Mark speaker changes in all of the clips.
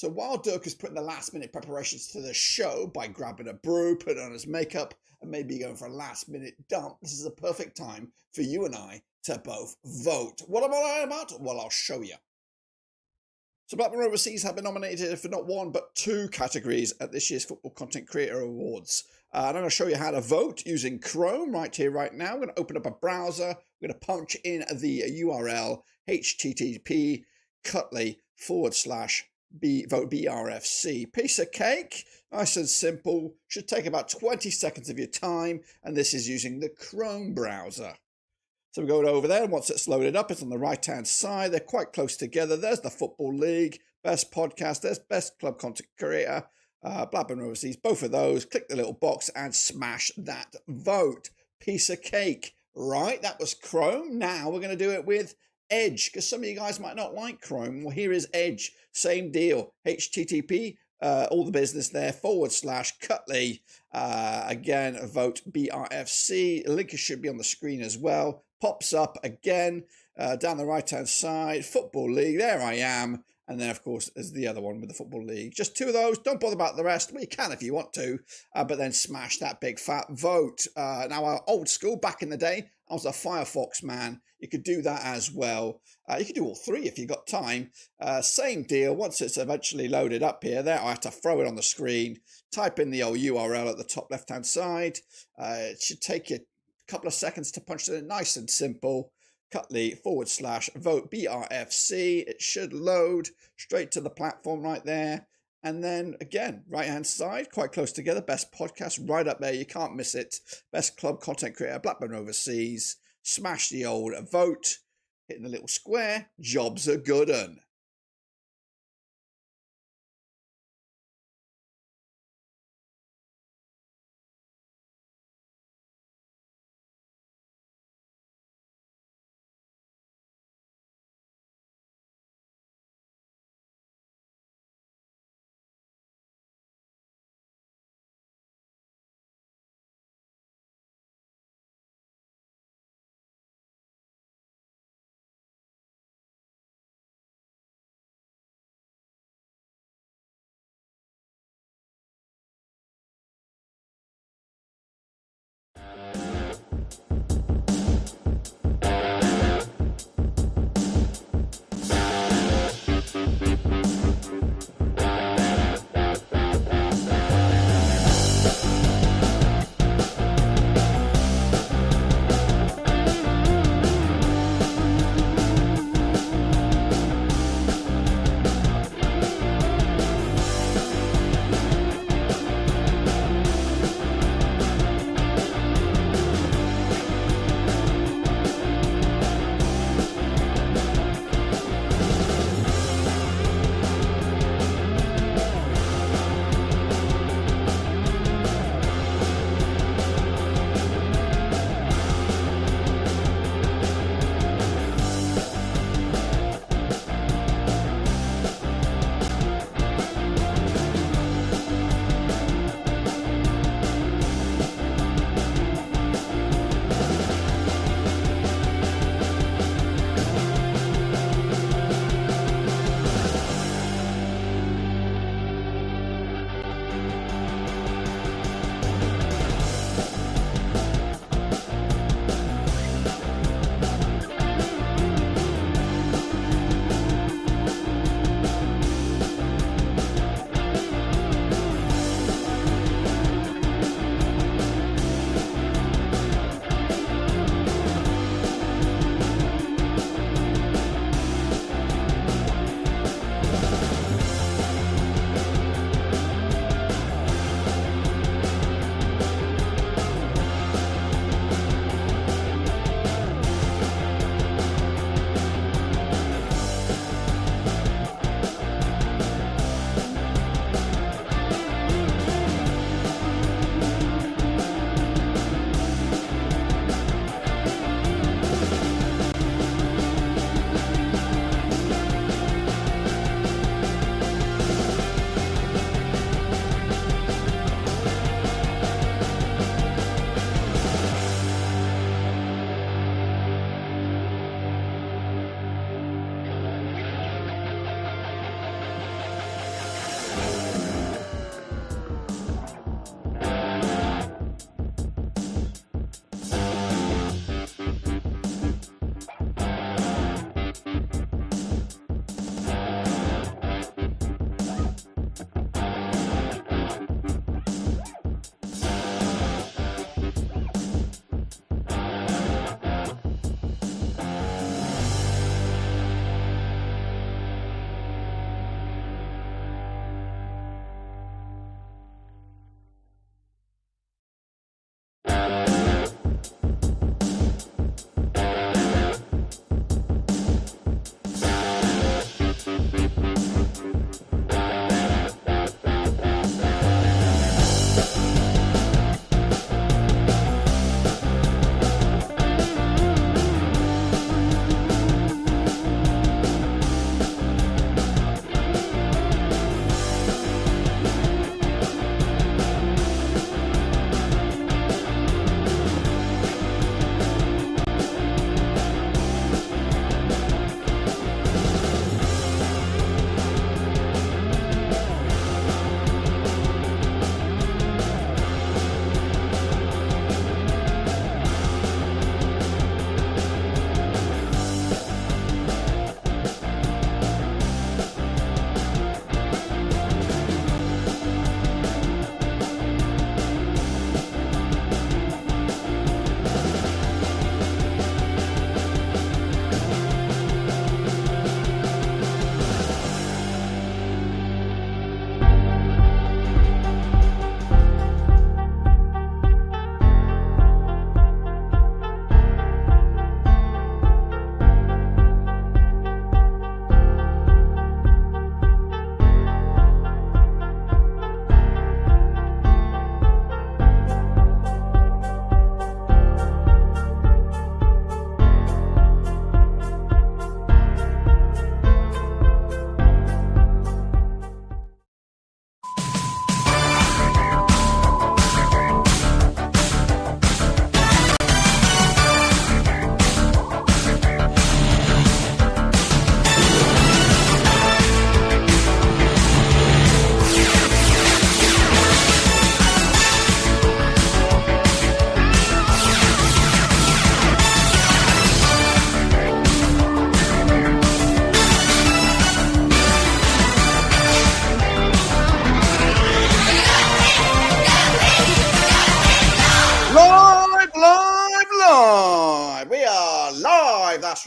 Speaker 1: So while Dirk is putting the last minute preparations to the show by grabbing a brew, putting on his makeup, and maybe going for a last minute dump, this is a perfect time for you and I to both vote. What am I about? Well, I'll show you. So Blackburn Roverseas have been nominated for not one but two categories at this year's Football Content Creator Awards. And I'm going to show you how to vote using Chrome right here, right now. I'm going to open up a browser. I'm going to punch in the URL http:// vote BRFC. Piece of cake, nice and simple, should take about 20 seconds of your time, and this is using the Chrome browser. So we're going over there, and once it's loaded up, it's on the right hand side. They're quite close together. There's the Football League, Best Podcast, there's Best Club Content Creator, Blackburn Roverseas, both of those. Click the little box and smash that vote. Piece of cake. Right, that was Chrome. Now we're going to do it with Edge, because some of you guys might not like Chrome. Well, here is Edge. Same deal. HTTP, all the business there, / Cutley. Again, vote BRFC. Link should be on the screen as well. Pops up again down the right-hand side. Football League. There I am. And then, of course, there's the other one with the Football League. Just two of those. Don't bother about the rest. Well, you can if you want to. But then smash that big fat vote. Now, old school, back in the day, I was a Firefox man. You could do that as well. You could do all three if you got time. Same deal. Once it's eventually loaded up here, there I have to throw it on the screen. Type in the old URL at the top left-hand side. It should take you a couple of seconds to punch it in. Nice and simple. Cutley / vote BRFC. It should load straight to the platform right there. And then again, right hand side, quite close together. Best podcast right up there. You can't miss it. Best club content creator, Blackburn Overseas. Smash the old vote. Hitting the little square. Jobs are good 'un.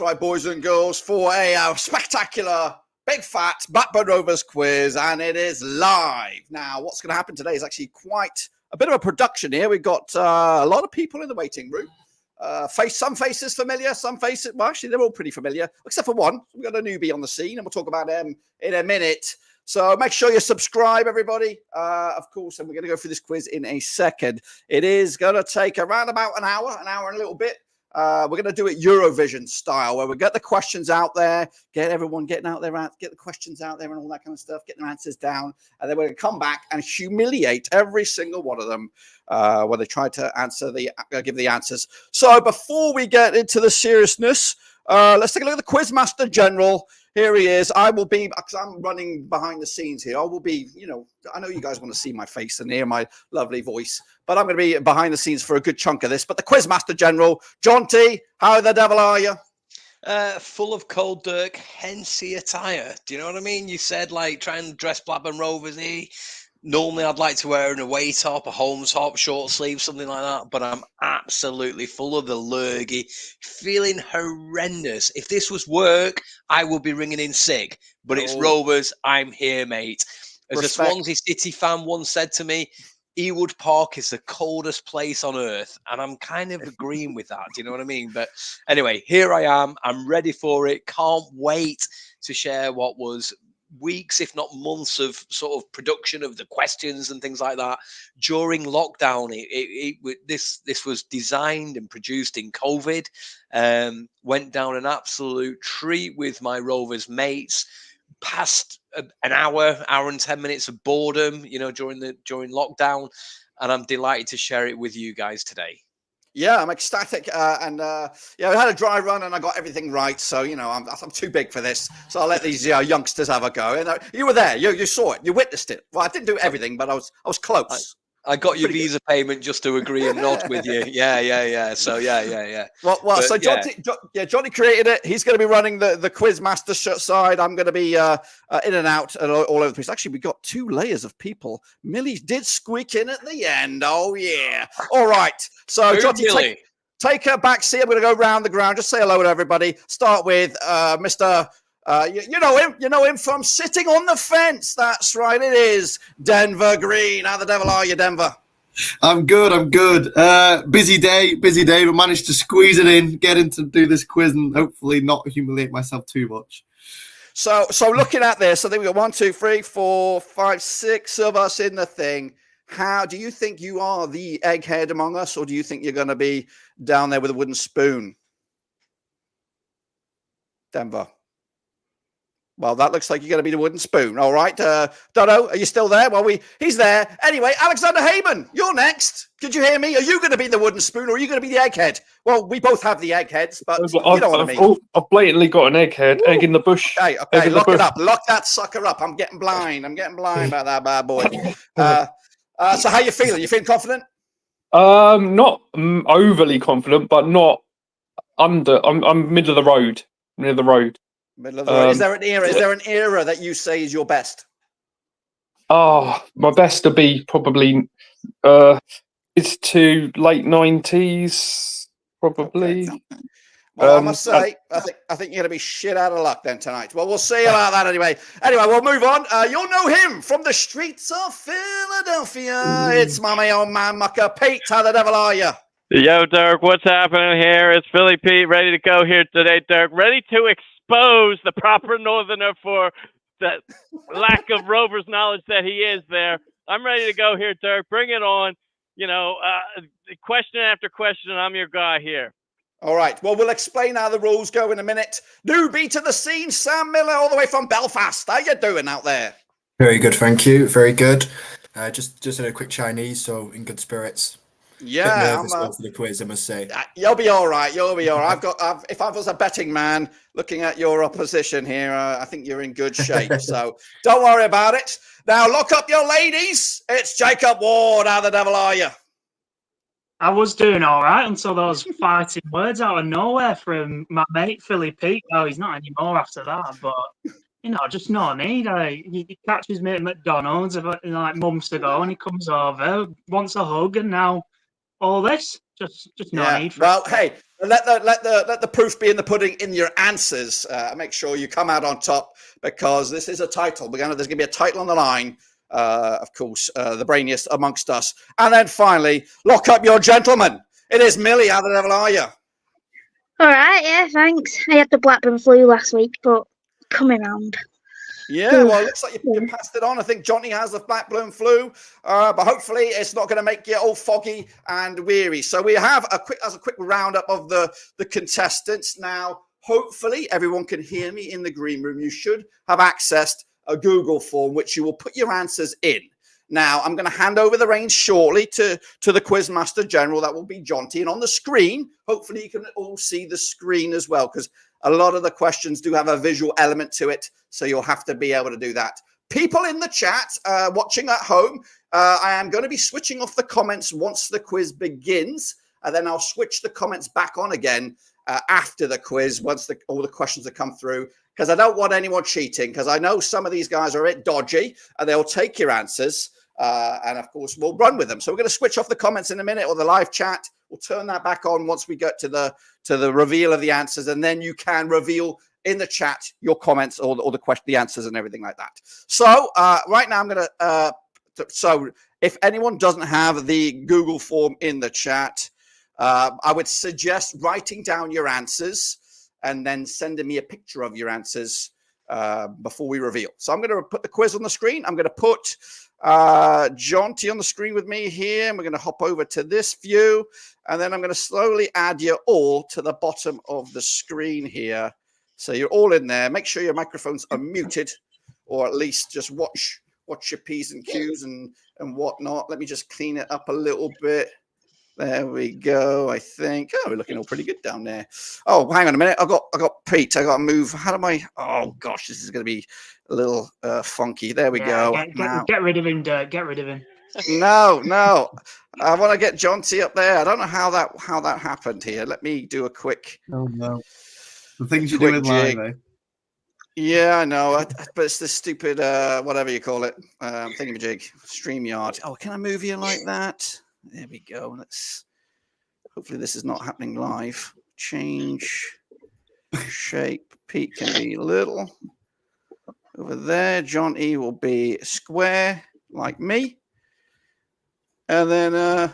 Speaker 1: right, boys and girls, for a spectacular, big fat Blackburn Rovers quiz, and it is live. Now, what's going to happen today is actually quite a bit of a production here. We've got a lot of people in the waiting room. Some faces familiar, some faces, well, actually, they're all pretty familiar, except for one. We've got a newbie on the scene, and we'll talk about them in a minute. So make sure you subscribe, everybody, of course, and we're going to go through this quiz in a second. It is going to take around about an hour and a little bit. We're going to do it Eurovision style, where we get the questions out there, get everyone getting out there, get the questions out there and all that kind of stuff, get their answers down, and then we're going to come back and humiliate every single one of them when they try to give the answers. So before we get into the seriousness, let's take a look at the Quizmaster General. Here he is. I will be, because I'm running behind the scenes here, I will be, I know you guys want to see my face and hear my lovely voice, but I'm going to be behind the scenes for a good chunk of this. But the Quizmaster General, John T, how the devil are you?
Speaker 2: Full of cold, Dirk, hence the attire. Do you know what I mean? You said, try and dress Blackburn Rovers-y. Normally, I'd like to wear an away top, a home top, short sleeve, something like that. But I'm absolutely full of the lurgy, feeling horrendous. If this was work, I would be ringing in sick. But it's Rovers. I'm here, mate. As a Swansea City fan once said to me, Ewood Park is the coldest place on earth. And I'm kind of agreeing with that. Do you know what I mean? But anyway, here I am. I'm ready for it. Can't wait to share what was weeks, if not months, of sort of production of the questions and things like that during lockdown. This was designed and produced in COVID. Went down an absolute treat with my Rovers mates. Past an hour and 10 minutes of boredom, during lockdown, and I'm delighted to share it with you guys today.
Speaker 1: Yeah, I'm ecstatic, and I had a dry run and I got everything right. So I'm too big for this. So I'll let these youngsters have a go. And you were there, you saw it, you witnessed it. Well, I didn't do everything, but I was close.
Speaker 2: I got your visa payment just to agree and nod with you. Yeah. So yeah.
Speaker 1: Well. So Johnny created it. He's going to be running the quiz master side. I'm going to be in and out and all over the place. Actually, we got two layers of people. Millie did squeak in at the end. Oh yeah. All right. So Johnny, take a back seat. I'm going to go round the ground. Just say hello to everybody. Start with Mr. You know him from sitting on the fence. That's right, it is Denver Green. How the devil are you, Denver?
Speaker 3: I'm good. Busy day, but managed to squeeze it in, get in to do this quiz, and hopefully not humiliate myself too much.
Speaker 1: So looking at this, I think we got 1, 2, 3, 4, 5, 6 of us in the thing. How do you think you are the egghead among us, or do you think you're going to be down there with a wooden spoon, Denver? Well, that looks like you're going to be the wooden spoon. All right. Dodo, are you still there? Well, he's there. Anyway, Alexander Heyman, you're next. Could you hear me? Are you going to be the wooden spoon, or are you going to be the egghead? Well, we both have the eggheads, but you know what I mean.
Speaker 4: I've blatantly got an egghead, egg in the bush.
Speaker 1: Okay, lock it up. Lock that sucker up. I'm getting blind about that bad boy. So how you feeling? You feeling confident?
Speaker 4: Not overly confident, but not under. I'm middle of the road. Middle of the road.
Speaker 1: Is there an era that you say is your best?
Speaker 4: My best to be probably it's to late 90s, probably.
Speaker 1: Okay. Well, I must say, I think you're going to be shit out of luck then tonight. Well, we'll see about that anyway. Anyway, we'll move on. You'll know him from the streets of Philadelphia. It's my old man, Mucker. Pete, how the devil are you?
Speaker 5: Yo, Dirk, what's happening here? It's Philly Pete, ready to go here today, Dirk. Ready to expose the proper northerner for the lack of Rovers knowledge that he is there. I'm ready to go here, Dirk. Bring it on. Question after question, and I'm your guy here.
Speaker 1: All right. Well, we'll explain how the rules go in a minute. Newbie to the scene, Sam Miller, all the way from Belfast. How you doing out there?
Speaker 6: Very good, thank you. Very good. Just had a quick Chinese, so in good spirits.
Speaker 1: Yeah,
Speaker 6: I'm for the quiz, I must say.
Speaker 1: You'll be all right. If I was a betting man looking at your opposition here, I think you're in good shape. So don't worry about it. Now lock up your ladies. It's Jacob Ward. How the devil are you?
Speaker 7: I was doing all right until those fighting words out of nowhere from my mate Philly Pete. Oh, he's not anymore after that, but just no need. He catches me at McDonald's like months ago, and he comes over, wants a hug, and now all this. Just no
Speaker 1: Yeah.
Speaker 7: need for
Speaker 1: Well,
Speaker 7: it.
Speaker 1: hey, let the proof be in the pudding in your answers. Make sure you come out on top because this is a title. There's going to be a title on the line. Of course, the brainiest amongst us. And then finally, lock up your gentlemen. It is Millie. How the devil are you?
Speaker 8: All right, yeah, thanks. I had the Blackburn flu last week, but coming round.
Speaker 1: Yeah, well, it looks like you passed it on. I think Johnny has the Blackburn flu, but hopefully it's not going to make you all foggy and weary. So we have a quick roundup of the contestants. Now, hopefully everyone can hear me in the green room. You should have accessed a Google form, which you will put your answers in. Now, I'm going to hand over the reins shortly to the Quizmaster General. That will be Jonty. And on the screen, hopefully you can all see the screen as well, because a lot of the questions do have a visual element to it, so you'll have to be able to do that. People in the chat watching at home, I am going to be switching off the comments once the quiz begins, and then I'll switch the comments back on again after the quiz, once all the questions have come through, because I don't want anyone cheating, because I know some of these guys are a bit dodgy, and they'll take your answers, and of course, we'll run with them. So we're going to switch off the comments in a minute, or the live chat. We'll turn that back on once we get to the reveal of the answers, and then you can reveal in the chat your comments or the answers and everything like that. So right now I'm going to. So if anyone doesn't have the Google form in the chat, I would suggest writing down your answers and then sending me a picture of your answers before we reveal. So I'm going to put the quiz on the screen. I'm going to put Jonty on the screen with me here, and we're going to hop over to this view, and then I'm going to slowly add you all to the bottom of the screen here, so you're all in there. Make sure your microphones are muted, or at least just watch your P's and Q's and whatnot. Let me just clean it up a little bit. There we go. I think. Oh, we're looking all pretty good down there. Oh, hang on a minute. I got Pete. I got to move. How do I? Oh gosh, this is going to be a little funky. There we go.
Speaker 7: Get rid of him, Dirk. Get rid of him.
Speaker 1: No. I want to get Jonty up there. I don't know how that happened here. Let me do a quick.
Speaker 3: Oh no. The things you do with live, eh?
Speaker 1: Yeah, I know, but it's this stupid whatever you call it, thingamajig, StreamYard. Oh, can I move you like that? There we go. Let's. Hopefully, this is not happening live. Change shape. Pete can be little. Over there, John E will be square like me. And then, in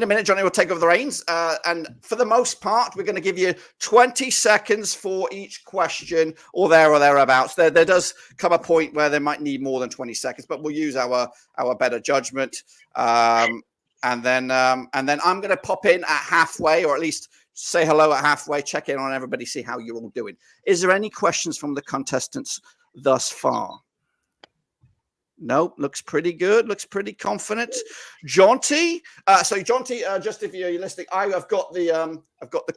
Speaker 1: a minute, Johnny will take over the reins. And for the most part, we're going to give you 20 seconds for each question, or thereabouts. There does come a point where they might need more than 20 seconds, but we'll use our better judgment. And then I'm going to pop in at halfway, or at least say hello at halfway, check in on everybody, see how you're all doing. Is there any questions from the contestants thus far? Nope, looks pretty good. Looks pretty confident. Jonty, just if you're listening, I've got the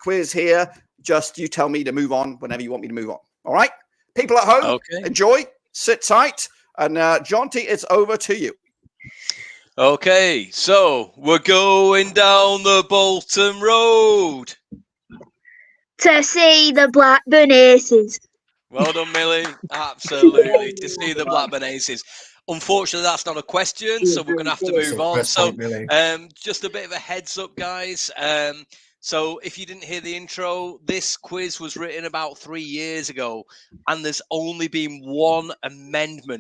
Speaker 1: quiz here. Just you tell me to move on whenever you want me to move on. All right, people at home, enjoy, sit tight, and Jonty, it's over to you.
Speaker 2: Okay, so we're going down the Bolton Road
Speaker 8: To see the Blackburn Aces.
Speaker 2: Well done, Millie. Absolutely, to see the Blackburn Aces. Unfortunately, that's not a question, so we're going to have to move on. So, just a bit of a heads up, guys. So, if you didn't hear the intro, this quiz was written about 3 years ago, and there's only been one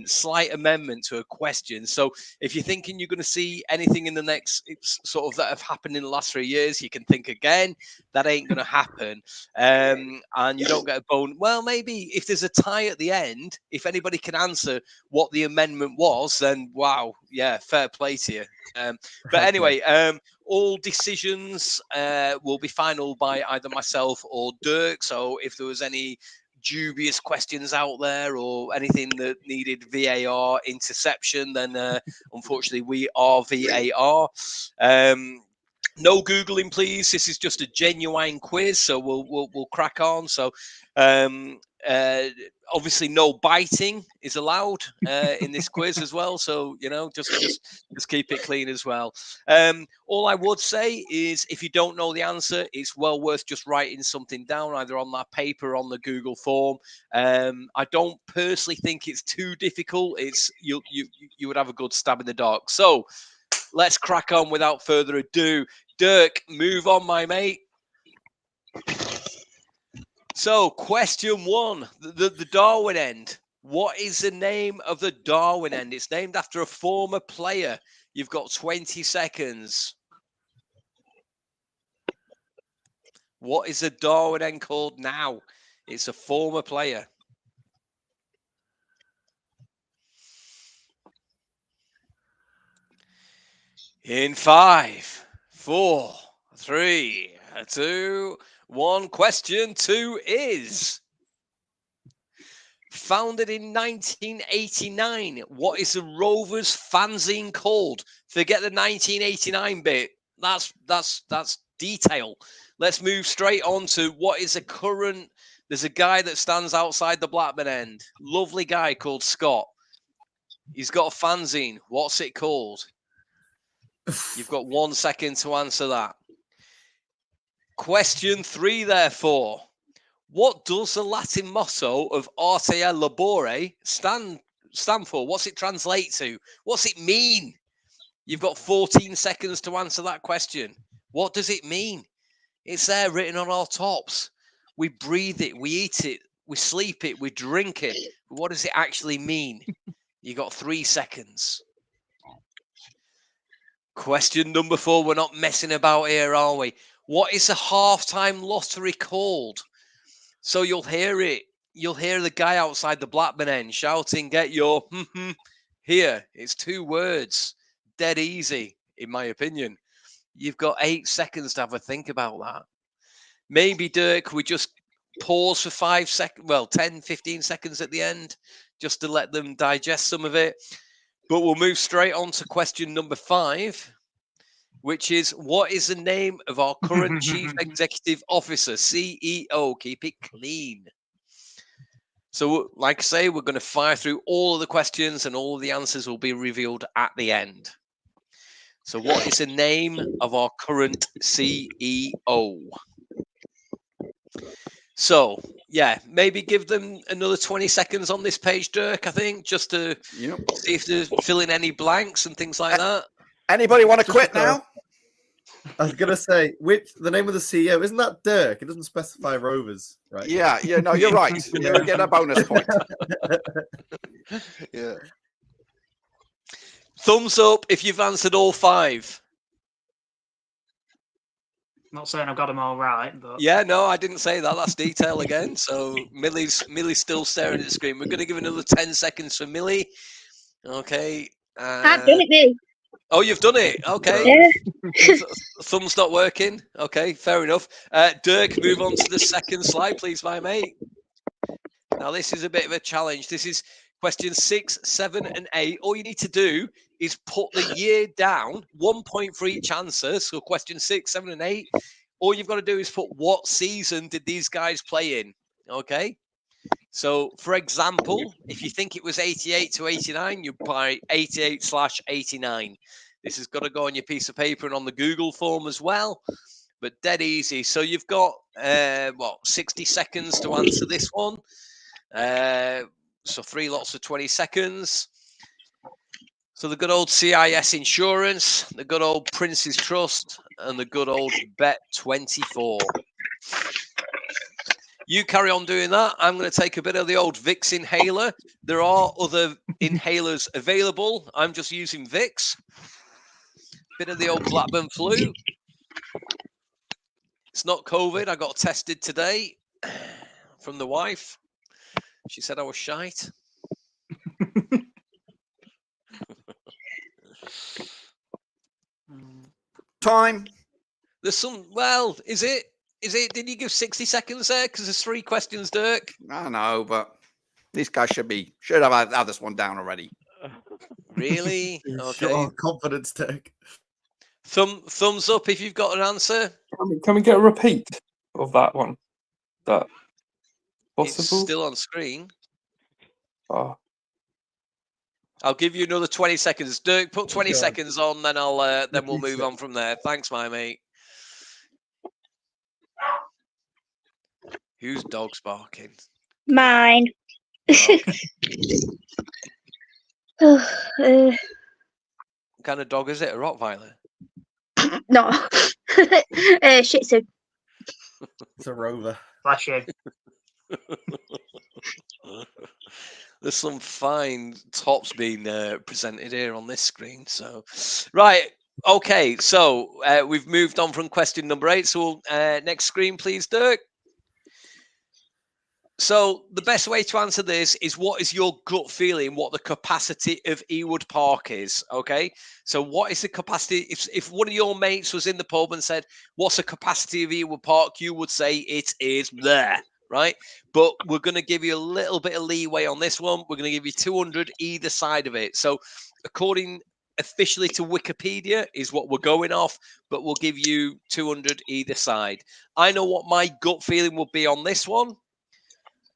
Speaker 2: slight amendment to a question. So, if you're thinking you're going to see anything in the next sort of that have happened in the last 3 years, you can think again. That ain't going to happen. And you don't get a bone. Well, maybe if there's a tie at the end, if anybody can answer what the amendment was, then wow, yeah, fair play to you. But anyway, all decisions will be final by either myself or Dirk. So if there was any dubious questions out there or anything that needed VAR interception, then unfortunately we are VAR. No Googling, please. This is just a genuine quiz, so we'll crack on. So, obviously, no biting is allowed in this quiz as well. So, just keep it clean as well. All I would say is, if you don't know the answer, it's well worth just writing something down, either on that paper or on the Google form. I don't personally think it's too difficult. You would have a good stab in the dark. So, let's crack on without further ado. Dirk, move on, my mate. So, question 1, the Darwin end. What is the name of the Darwin end? It's named after a former player. You've got 20 seconds. What is the Darwin end called now? It's a former player. In 5, 4, 3, 2, 1. Question 2 is... Founded in 1989, what is the Rovers fanzine called? Forget the 1989 bit. That's detail. Let's move straight on to what is the current. There's a guy that stands outside the Blackburn end. Lovely guy called Scott. He's got a fanzine. What's it called? You've got 1 second to answer that. Question 3, therefore. What does the Latin motto of Arte Labore stand for? What's it translate to? What's it mean? You've got 14 seconds to answer that question. What does it mean? It's there written on our tops. We breathe it, we eat it, we sleep it, we drink it. But what does it actually mean? You got 3 seconds. Question number 4. We're not messing about here, are we? What is the halftime lottery called? So you'll hear it. You'll hear the guy outside the Blackburn end shouting, get your here. It's 2 words. Dead easy, in my opinion. You've got 8 seconds to have a think about that. Maybe, Dirk, we just pause for 5 seconds, well, 10, 15 seconds at the end, just to let them digest some of it. But we'll move straight on to question number 5. Which is, what is the name of our current Chief Executive Officer, CEO? Keep it clean. So, like I say, we're going to fire through all of the questions and all of the answers will be revealed at the end. So, what is the name of our current CEO? So, yeah, maybe give them another 20 seconds on this page, Dirk, I think, just to see if they're filling any blanks and things like that.
Speaker 1: Anybody want to quit now?
Speaker 3: I was gonna say, the name of the CEO isn't that Dirk? It doesn't specify Rovers, right?
Speaker 1: Yeah, no, you're right. You're getting a bonus point.
Speaker 2: Yeah. Thumbs up if you've answered all 5.
Speaker 7: Not saying I've got them all right, but
Speaker 2: Yeah, no, I didn't say that. That's detail again. So Millie's still staring at the screen. We're going to give another 10 seconds for Millie. Okay.
Speaker 8: I've done it, me.
Speaker 2: Oh, you've done it. Okay.
Speaker 8: Yeah.
Speaker 2: Thumb's not working. Okay, fair enough. Dirk, move on to the second slide, please, my mate. Now, this is a bit of a challenge. This is question 6, 7, and 8. All you need to do is put the year down, 1 point for each answer. So question 6, 7, and 8. All you've got to do is put what season did these guys play in. Okay. So, for example, if you think it was 88 to 89, you buy 88/89. This has got to go on your piece of paper and on the Google form as well, but dead easy. So you've got, 60 seconds to answer this one. So 3 lots of 20 seconds. So the good old CIS Insurance, the good old Prince's Trust, and the good old Bet24. You carry on doing that. I'm going to take a bit of the old Vicks inhaler. There are other inhalers available. I'm just using Vicks. Bit of the old Blackburn flu. It's not COVID. I got tested today from the wife. She said I was shite.
Speaker 1: Time.
Speaker 2: There's some, well, is it? Did you give 60 seconds there? Because there's 3 questions, Dirk.
Speaker 1: I know, but these guys should have had this one down already.
Speaker 2: Really? Okay.
Speaker 3: Sure, confidence, Dirk.
Speaker 2: Thumbs up if you've got an answer.
Speaker 4: Can we get a repeat of that one? That possible?
Speaker 2: It's still on screen.
Speaker 4: Oh.
Speaker 2: I'll give you another 20 seconds. Dirk, put 20
Speaker 3: God.
Speaker 2: seconds on, then then we'll move on from there. Thanks, my mate. Whose dog's barking?
Speaker 8: Mine.
Speaker 2: Okay. kind of dog is it? A Rottweiler?
Speaker 8: No. Shih Tzu.
Speaker 3: It's a Rover.
Speaker 7: Bless you.
Speaker 2: There's some fine tops being presented here on this screen. So, right. Okay. So we've moved on from question number 8. So next screen, please, Dirk. So the best way to answer this is what is your gut feeling, what the capacity of Ewood Park is, okay? So what is the capacity? If one of your mates was in the pub and said, what's the capacity of Ewood Park? You would say it is there, right? But we're going to give you a little bit of leeway on this one. We're going to give you 200 either side of it. So according officially to Wikipedia is what we're going off, but we'll give you 200 either side. I know what my gut feeling would be on this one.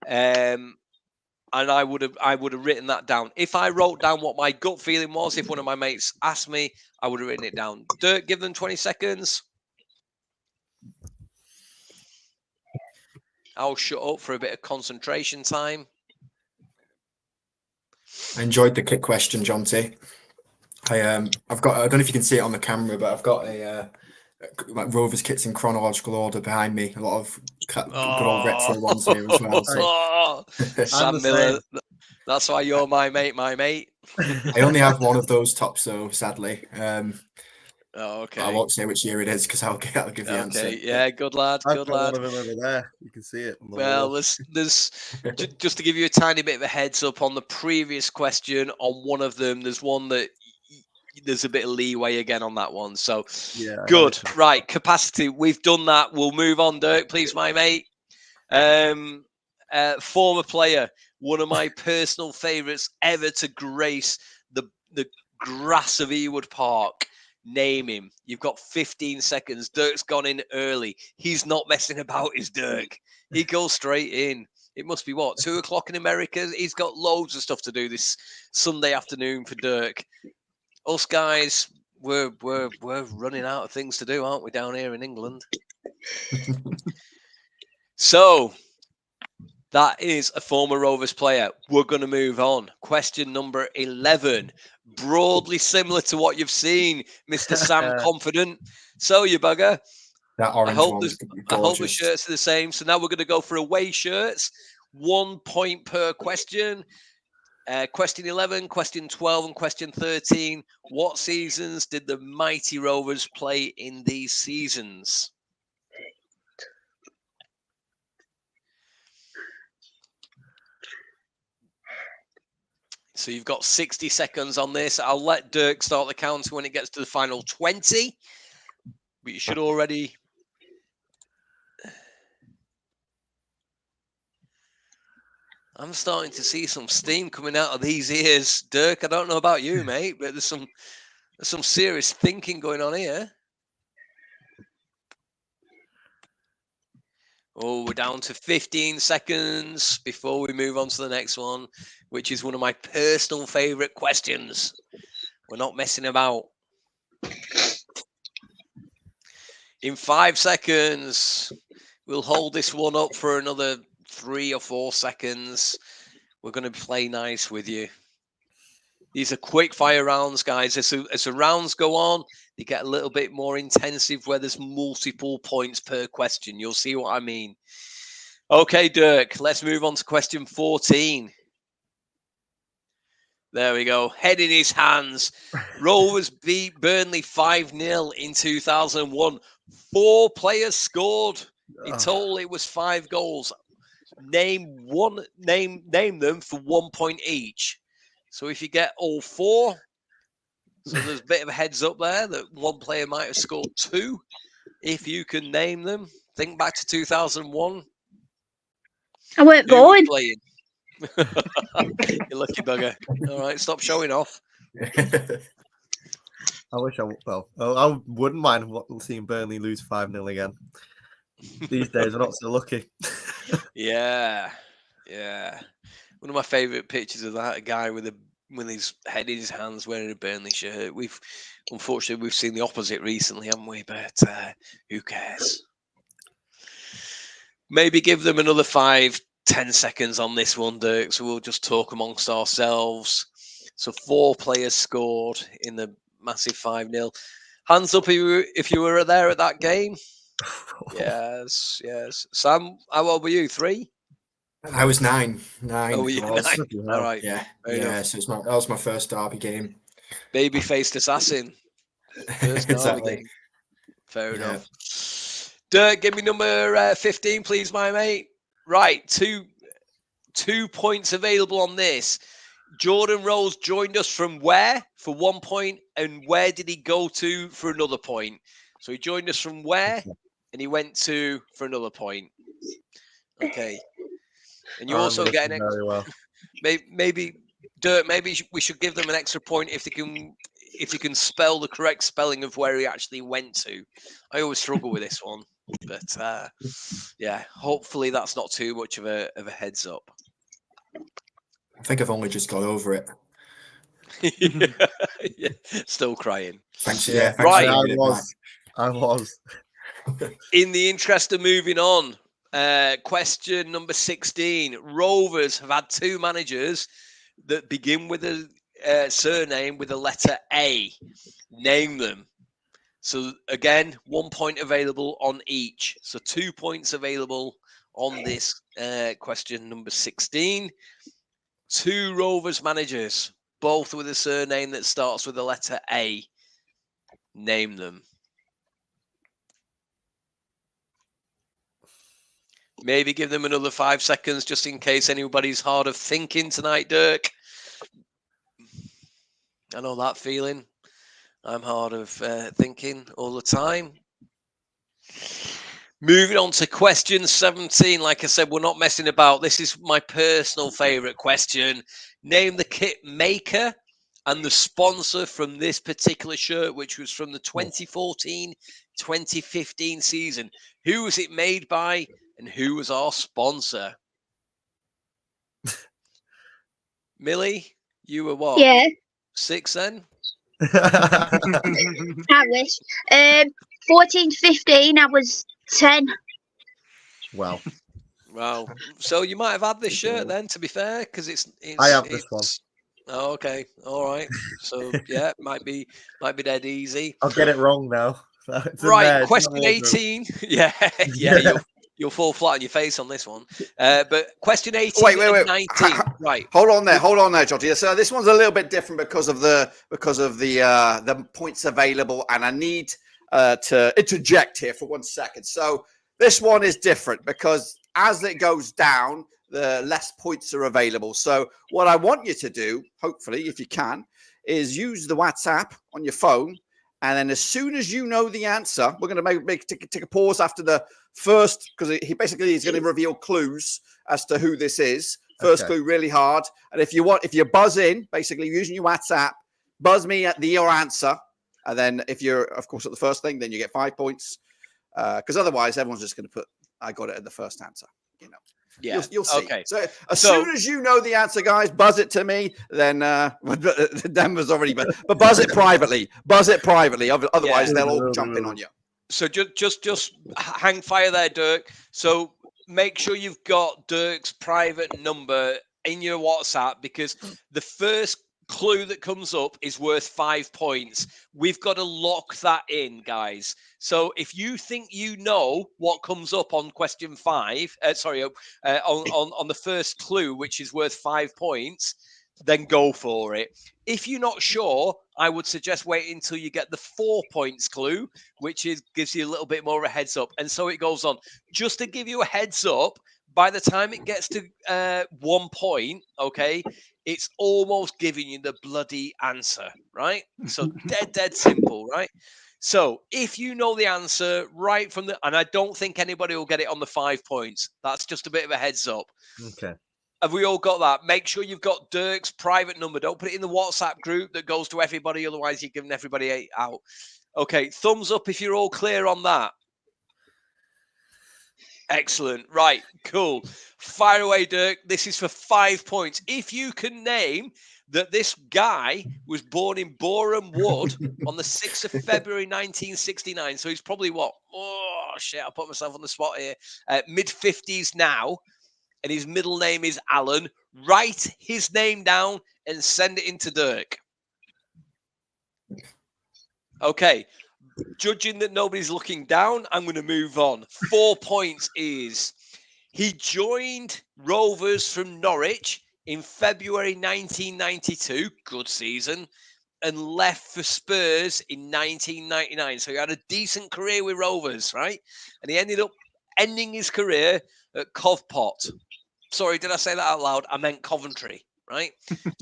Speaker 2: And I would have written that down. If I wrote down what my gut feeling was, if one of my mates asked me, I would have written it down. Dirk, give them 20 seconds. I'll shut up for a bit of concentration time.
Speaker 6: I enjoyed the kick question, John T. I've got, I don't know if you can see it on the camera, but I've got a like Rovers kits in chronological order behind me. A lot of good old retro ones here as well. So.
Speaker 2: Sam Miller, that's why you're my mate,
Speaker 6: I only have one of those tops, though, sadly.
Speaker 2: Okay.
Speaker 6: I won't say which year it is because I'll give the answer.
Speaker 2: Yeah, good lad.
Speaker 3: I've
Speaker 2: Good
Speaker 3: got
Speaker 2: lad.
Speaker 3: one of them over there. You can see it.
Speaker 2: Well, there's just to give you a tiny bit of a heads up on the previous question. On one of them, there's one that there's a bit of leeway again on that one. So
Speaker 3: yeah,
Speaker 2: good. Right, capacity. We've done that. We'll move on, Dirk, please, my mate. Former player, one of my personal favourites ever to grace the grass of Ewood Park. Name him. You've got 15 seconds. Dirk's gone in early. He's not messing about, is Dirk. He goes straight in. It must be what, 2 o'clock in America? He's got loads of stuff to do this Sunday afternoon for Dirk. Us guys, we're running out of things to do, aren't we, down here in England? So that is a former Rovers player. We're going to move on. Question number 11. Broadly similar to what you've seen, Mr. Sam Confident. So, you bugger.
Speaker 6: That orange one's
Speaker 2: I hope the shirts are the same. So now we're going to go for away shirts. 1 point per question. Question 11, question 12, and question 13. What seasons did the mighty Rovers play in these seasons? So you've got 60 seconds on this. I'll let Dirk start the counter when it gets to the final 20. But you should already... I'm starting to see some steam coming out of these ears, Dirk. I don't know about you, mate, but there's some serious thinking going on here. Oh, we're down to 15 seconds before we move on to the next one, which is one of my personal favourite questions. We're not messing about. In 5 seconds, we'll hold this one up for another 3 or 4 seconds. We're going to play nice with you. These are quick fire rounds, guys. As the rounds go on, they get a little bit more intensive where there's multiple points per question. You'll see what I mean. Okay, Dirk, let's move on to question 14. There we go. Head in his hands. Rovers beat Burnley 5-0 in 2001. 4 players scored. In total, it was 5 goals. Name them for 1 point each. So if you get all 4, so there's a bit of a heads up there that one player might have scored 2. If you can name them, think back to 2001.
Speaker 8: I weren't born.
Speaker 2: You lucky bugger. All right, stop showing off.
Speaker 3: I wish I wouldn't mind seeing Burnley lose 5-0 again. These days, we're not so lucky.
Speaker 2: Yeah. One of my favourite pictures of that, a guy with his head in his hands wearing a Burnley shirt. Unfortunately, we've seen the opposite recently, haven't we? But who cares? Maybe give them another 5-10 seconds on this one, Dirk. So we'll just talk amongst ourselves. So 4 players scored in the Massive 5-0. Hands up if you were there at that game. Yes. Sam, how old were you? 3?
Speaker 6: I was 9.
Speaker 2: Oh, were you 9? All right.
Speaker 6: Yeah.
Speaker 2: Fair enough.
Speaker 6: So that was my first derby game.
Speaker 2: Baby-faced assassin. First derby
Speaker 6: Exactly.
Speaker 2: game. Fair enough. Dirk, give me number 15, please, my mate. Right, two points available on this. Jordan Rose joined us from where for 1 point, and where did he go to for another point? So he joined us from where, and he went to for another point. Okay. And you also get an
Speaker 9: very well.
Speaker 2: maybe Dirk. Maybe we should give them an extra point if they can spell the correct spelling of where he actually went to. I always struggle with this one, but yeah. Hopefully that's not too much of a heads up.
Speaker 6: I think I've only just got over it.
Speaker 2: Yeah, still crying.
Speaker 6: Thanks.
Speaker 2: Yeah,
Speaker 6: Thanks
Speaker 2: right.
Speaker 9: I was.
Speaker 2: In the interest of moving on, question number 16. Rovers have had 2 managers that begin with a surname with the letter A. Name them. So again, 1 point available on each. So 2 points available on this question number 16. 2 Rovers managers, both with a surname that starts with the letter A. Name them. Maybe give them another 5 seconds just in case anybody's hard of thinking tonight, Dirk. I know that feeling. I'm hard of thinking all the time. Moving on to question 17. Like I said, we're not messing about. This is my personal favourite question. Name the kit maker and the sponsor from this particular shirt, which was from the 2014-2015 season. Who was it made by and who was our sponsor? Millie, you were what?
Speaker 8: Yeah.
Speaker 2: 6 then?
Speaker 8: I wish. 14, 15, I was 10.
Speaker 9: Wow.
Speaker 2: Wow. So you might have had this shirt then, to be fair, because it's
Speaker 9: I have this one.
Speaker 2: Oh, okay. All right. So yeah, might be dead easy.
Speaker 9: I'll get it wrong now.
Speaker 2: Right. Question 18. Yeah. You'll fall flat on your face on this one. But question 18
Speaker 1: Wait.
Speaker 2: and 19. Right.
Speaker 1: Hold on there, Jotty. So this one's a little bit different because of the points available, and I need to interject here for 1 second. So this one is different because as it goes down, the less points are available. So what I want you to do, hopefully, if you can, is use the WhatsApp on your phone. And then as soon as you know the answer, we're going to take a pause after the first, because he basically is going to reveal clues as to who this is. First clue really hard. And if you buzz in, basically using your WhatsApp, buzz me at your answer. And then if you're, of course, at the first thing, then you get 5 points. Because otherwise, everyone's just going to put, I got it at the first answer. You know.
Speaker 2: Yeah.
Speaker 1: You'll see.
Speaker 2: Okay.
Speaker 1: So soon as you know the answer, guys, buzz it to me. Then Denver's already, but buzz it privately. Buzz it privately. Otherwise, they'll all jump in on you.
Speaker 2: So just hang fire there, Dirk. So make sure you've got Dirk's private number in your WhatsApp, because the first clue that comes up is worth 5 points. We've got to lock that in, guys. So if you think you know what comes up on question 5, on the first clue, which is worth 5 points, then go for it. If you're not sure, I would suggest waiting until you get the 4 points clue, which gives you a little bit more of a heads up. And so it goes on. Just to give you a heads up, by the time it gets to 1 point, okay, it's almost giving you the bloody answer, right? So dead simple, right? So if you know the answer right from and I don't think anybody will get it on the 5 points. That's just a bit of a heads up.
Speaker 9: Okay.
Speaker 2: Have we all got that? Make sure you've got Dirk's private number. Don't put it in the WhatsApp group that goes to everybody. Otherwise, you're giving everybody out. Okay, thumbs up if you're all clear on that. Excellent. Right, cool. Fire away, Dirk. This is for 5 points. If you can name that this guy was born in Boreham Wood on the 6th of February 1969. So he's probably what? Oh, shit, I put myself on the spot here. Mid-50s now. And his middle name is Alan. Write his name down and send it into Dirk. Okay. Judging that nobody's looking down, I'm going to move on. 4 points is he joined Rovers from Norwich in February 1992. Good season. And left for Spurs in 1999. So he had a decent career with Rovers, right? And he ended up ending his career at Covpot. Sorry, did I say that out loud? I meant Coventry, right?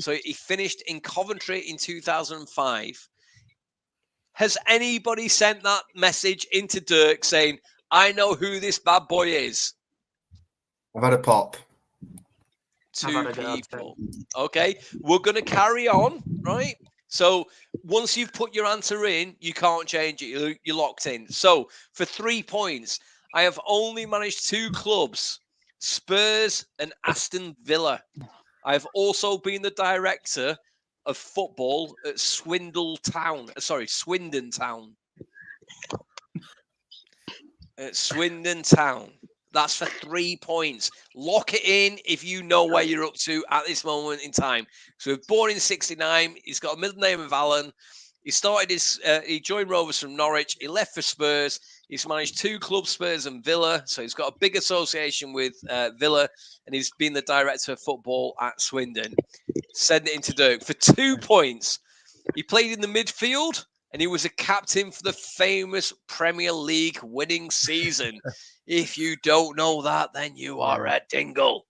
Speaker 2: So he finished in Coventry in 2005. Has anybody sent that message into Dirk saying, I know who this bad boy is?
Speaker 6: I've had a pop.
Speaker 2: Two people. Okay, we're going to carry on, right? So once you've put your answer in, you can't change it. You're locked in. So for 3 points, I have only managed 2 clubs, Spurs and Aston Villa. I have also been the director of football at Swindon Town. At Swindon Town. That's for 3 points. Lock it in if you know where you're up to at this moment in time. So he was born in 69. He's got a middle name of Allen. He joined Rovers from Norwich. He left for Spurs. He's managed 2 clubs, Spurs and Villa. So he's got a big association with Villa. And he's been the director of football at Swindon. Send it into Dirk. For 2 points, he played in the midfield. And he was a captain for the famous Premier League winning season. If you don't know that, then you are a dingle.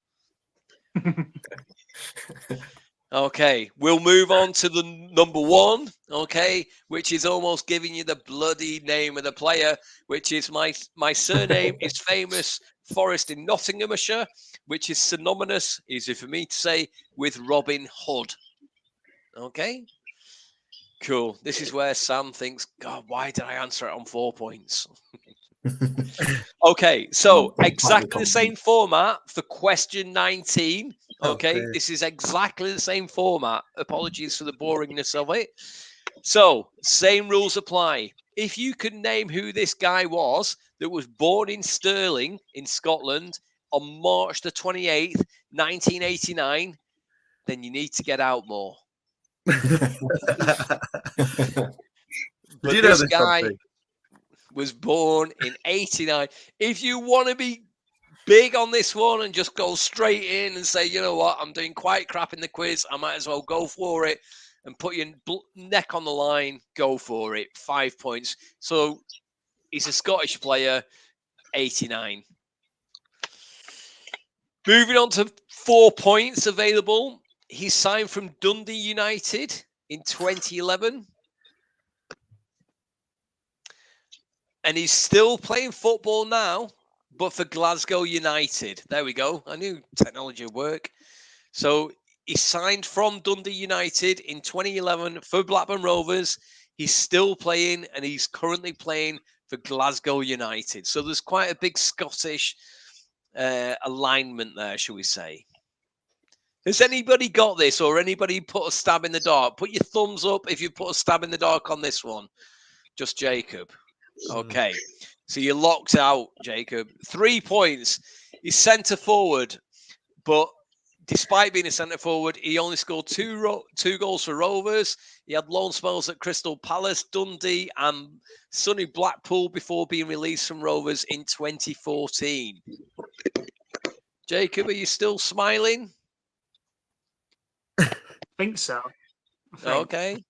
Speaker 2: Okay, we'll move on to the number 1, okay, which is almost giving you the bloody name of the player, which is my surname is famous Forest in Nottinghamshire, which is synonymous, easy for me to say, with Robin Hood. Okay? Cool. This is where Sam thinks, God, why did I answer it on 4 points? Okay, so exactly the same format for question 19. Okay, this is exactly the same format. Apologies for the boringness of it. So, same rules apply. If you could name who this guy was that was born in Stirling in Scotland on March the 28th, 1989, then you need to get out more. But
Speaker 9: you know
Speaker 2: this
Speaker 9: this
Speaker 2: guy
Speaker 9: something?
Speaker 2: was born in 89. If you want to be big on this one and just go straight in and say, you know what, I'm doing quite crap in the quiz, I might as well go for it and put your neck on the line, go for it. 5 points. So he's a Scottish player, 89. Moving on to 4 points available. He signed from Dundee United in 2011. And he's still playing football now, but for Glasgow United. There we go. I knew technology would work. So he signed from Dundee United in 2011 for Blackburn Rovers. He's still playing, and he's currently playing for Glasgow United. So there's quite a big Scottish alignment there, shall we say. Has anybody got this, or anybody put a stab in the dark? Put your thumbs up if you put a stab in the dark on this one. Just Jacob. Okay. So you're locked out, Jacob. 3 points. He's centre forward, but despite being a centre forward, he only scored two goals for Rovers. He had loan spells at Crystal Palace, Dundee, and sunny Blackpool before being released from Rovers in 2014. Jacob, are you still smiling?
Speaker 7: I think so.
Speaker 2: Okay.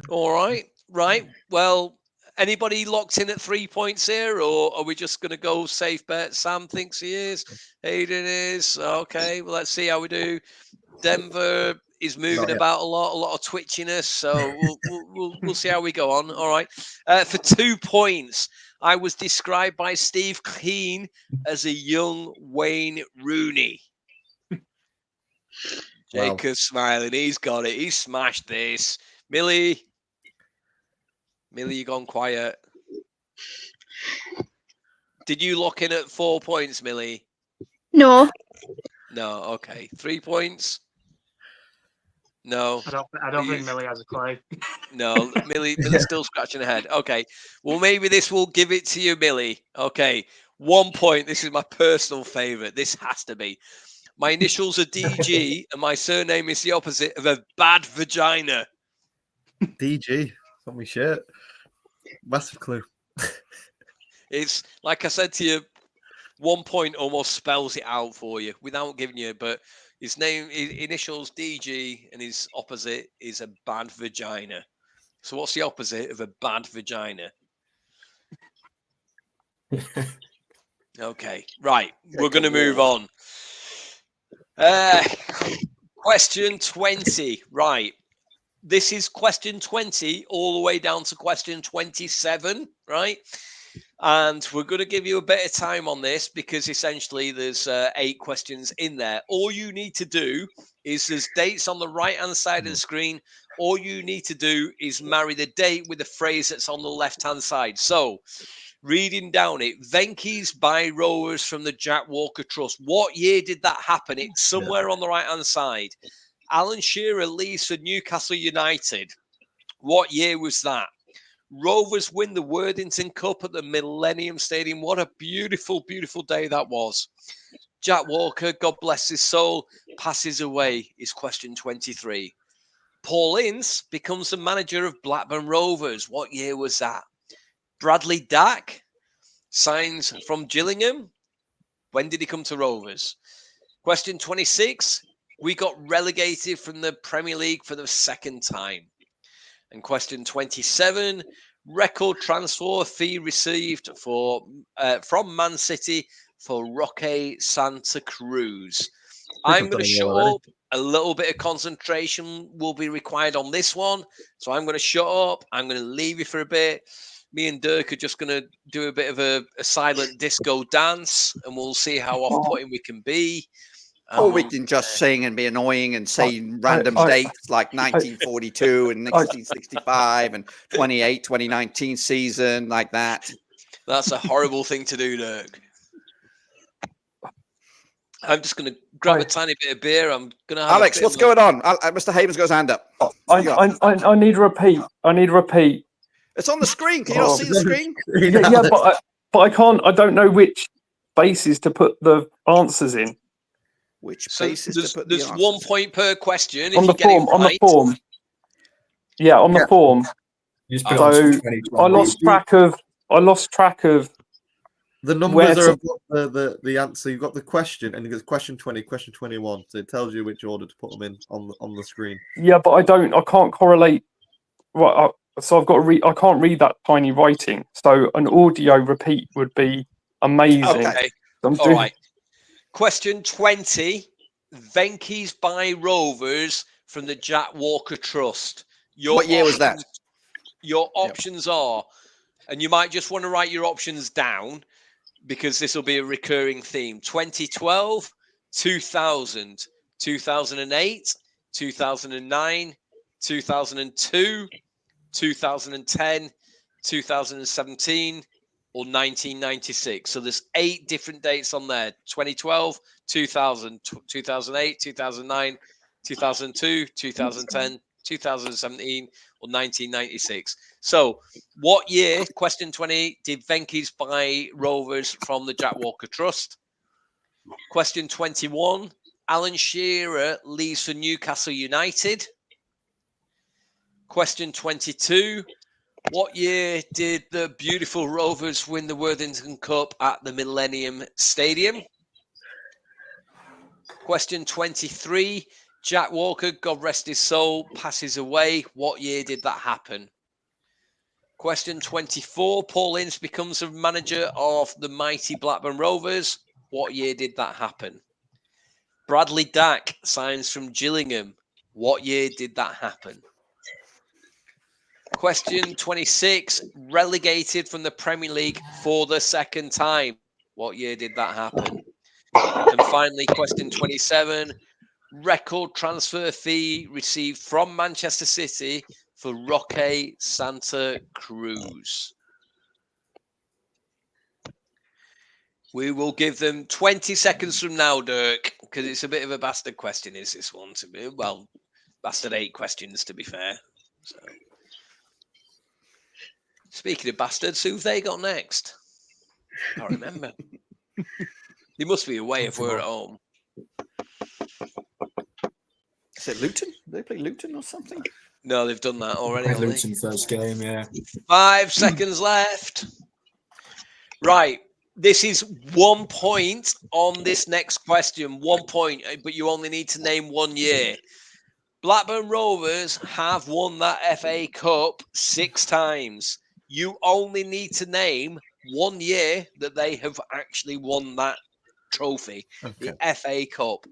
Speaker 2: All right. Right. Well, anybody locked in at 3 points here, or are we just going to go safe bet? Sam thinks he is. Hayden is. Okay. Well, let's see how we do. Denver is moving about a lot of twitchiness. So we'll see how we go on. All right. For 2 points, I was described by Steve Keane as a young Wayne Rooney. Jacob's smiling. He's got it. He smashed this. Millie, you gone quiet. Did you lock in at 4 points, Millie?
Speaker 8: No.
Speaker 2: No. Okay. 3 points. No.
Speaker 7: I don't think Millie has a clue.
Speaker 2: No. Millie's still scratching her head. Okay. Well, maybe this will give it to you, Millie. Okay. 1 point. This is my personal favourite. This has to be. My initials are DG, and my surname is the opposite of a bad vagina.
Speaker 9: DG. on my shirt. Massive clue.
Speaker 2: It's like I said to you, 1 point almost spells it out for you without giving you. But his name, his initials DG, and his opposite is a bad vagina. So what's the opposite of a bad vagina? Okay, right. We're going to move on. Question 20. Right. This is question 20 all the way down to question 27, right? And we're going to give you a bit of time on this because essentially there's 8 questions in there. All you need to do is there's dates on the right-hand side of the screen. All you need to do is marry the date with the phrase that's on the left-hand side. So, reading down it, Venky's buy Rovers from the Jack Walker Trust. What year did that happen? It's somewhere on the right-hand side. Alan Shearer leaves for Newcastle United. What year was that? Rovers win the Worthington Cup at the Millennium Stadium. What a beautiful, beautiful day that was. Jack Walker, God bless his soul, passes away is question 23. Paul Ince becomes the manager of Blackburn Rovers. What year was that? Bradley Dack signs from Gillingham. When did he come to Rovers? Question 26. We got relegated from the Premier League for the second time. And question 27. Record transfer fee received for from Man City for Roque Santa Cruz. I'm going to shut up. A little bit of concentration will be required on this one. So I'm going to shut up. I'm going to leave you for a bit. Me and Dirk are just going to do a bit of a silent disco dance, and we'll see how off-putting we can be.
Speaker 1: Or we can just sing and be annoying and say random dates like 1942 and 1965 and 2019 season, like that.
Speaker 2: That's a horrible thing to do, Dirk. I'm just going to grab a tiny bit of beer. I'm going to have
Speaker 1: Alex, what's going on? Mr. Havens got his hand up.
Speaker 4: I need a repeat. I need a repeat.
Speaker 1: It's on the screen. Can you not see the screen?
Speaker 4: Yeah, but I can't. I don't know which bases to put the answers in.
Speaker 1: Which basis to put the
Speaker 2: There's
Speaker 1: answers?
Speaker 2: 1 point per question.
Speaker 4: On the form. On the form. Yeah, on the form. So I lost track of.
Speaker 9: The numbers are above the answer. You've got the question, and it's question 20, question 21. So it tells you which order to put them in on the screen.
Speaker 4: Yeah, but I can't correlate. Right, so I've got to read. I can't read that tiny writing. So an audio repeat would be amazing.
Speaker 2: Okay. All right. Question 20. Venky's buy Rovers from the Jack Walker Trust.
Speaker 1: What year was that?
Speaker 2: Your options are, and you might just want to write your options down because this will be a recurring theme. 2012, 2000, 2008, 2009, 2002, 2010, 2017, or 1996. So there's 8 different dates on there. 2012, 2000, 2008, 2009, 2002, 2010, 2017, or 1996. So what year, question 20, did Venky's buy Rovers from the Jack Walker Trust? Question 21, Alan Shearer leaves for Newcastle United. Question 22, what year did the beautiful Rovers win the Worthington Cup at the Millennium Stadium? Question 23. Jack Walker, God rest his soul, passes away. What year did that happen? Question 24. Paul Ince becomes the manager of the mighty Blackburn Rovers. What year did that happen? Bradley Dack signs from Gillingham. What year did that happen? Question 26, relegated from the Premier League for the second time. What year did that happen? And finally, question 27, record transfer fee received from Manchester City for Roque Santa Cruz. We will give them 20 seconds from now, Dirk, because it's a bit of a bastard question, is this one to be? Well, bastard 8 questions, to be fair. So. Speaking of bastards, who've they got next? I can't remember. There must be a way if we're at home.
Speaker 1: Is it Luton? Do they play Luton or something?
Speaker 2: No, they've done that already.
Speaker 6: Had
Speaker 2: Haven't they?
Speaker 6: Luton first game, yeah.
Speaker 2: 5 seconds left. Right. This is 1 point on this next question. 1 point, but you only need to name 1 year. Blackburn Rovers have won that FA Cup 6 times. You only need to name 1 year that they have actually won that trophy, the FA Cup.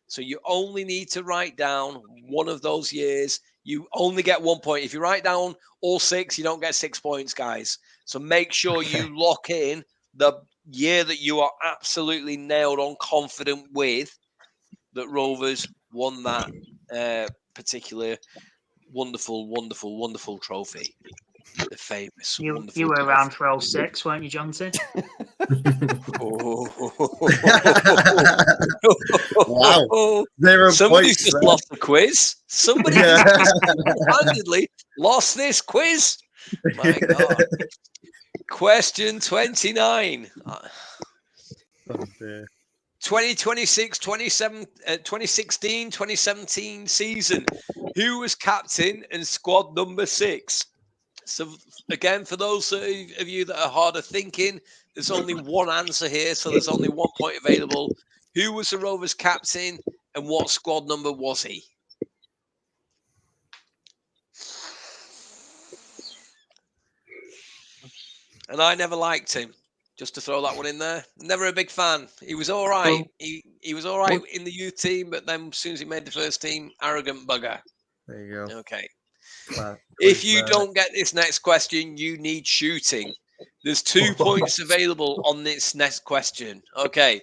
Speaker 2: So you only need to write down one of those years. You only get 1 point. If you write down all 6, you don't get 6 points, guys. So make sure you lock in the year that you are absolutely nailed on, confident with, that Rovers won that particular wonderful trophy. The famous, wonderful
Speaker 7: You were
Speaker 2: trophy.
Speaker 7: around for 06, weren't you, Jonty?
Speaker 9: Wow. 0
Speaker 2: Somebody's
Speaker 9: points
Speaker 2: just
Speaker 9: there.
Speaker 2: lost the quiz. Somebody
Speaker 9: Yeah.
Speaker 2: handedly lost this quiz. My God. Question 29.
Speaker 9: Oh, dear.
Speaker 2: 2016, 2017 season. Who was captain and squad number 6? So again, for those of you that are harder thinking, there's only one answer here, so there's only 1 point available. Who was the Rovers captain and what squad number was he? And I never liked him. Just to throw that one in there. Never a big fan. He was all right. He was all right in the youth team, but then as soon as he made the first team, arrogant bugger.
Speaker 9: There you go.
Speaker 2: Okay.
Speaker 9: Wow.
Speaker 2: If you don't get this next question, you need shooting. There's 2 points available on this next question. Okay.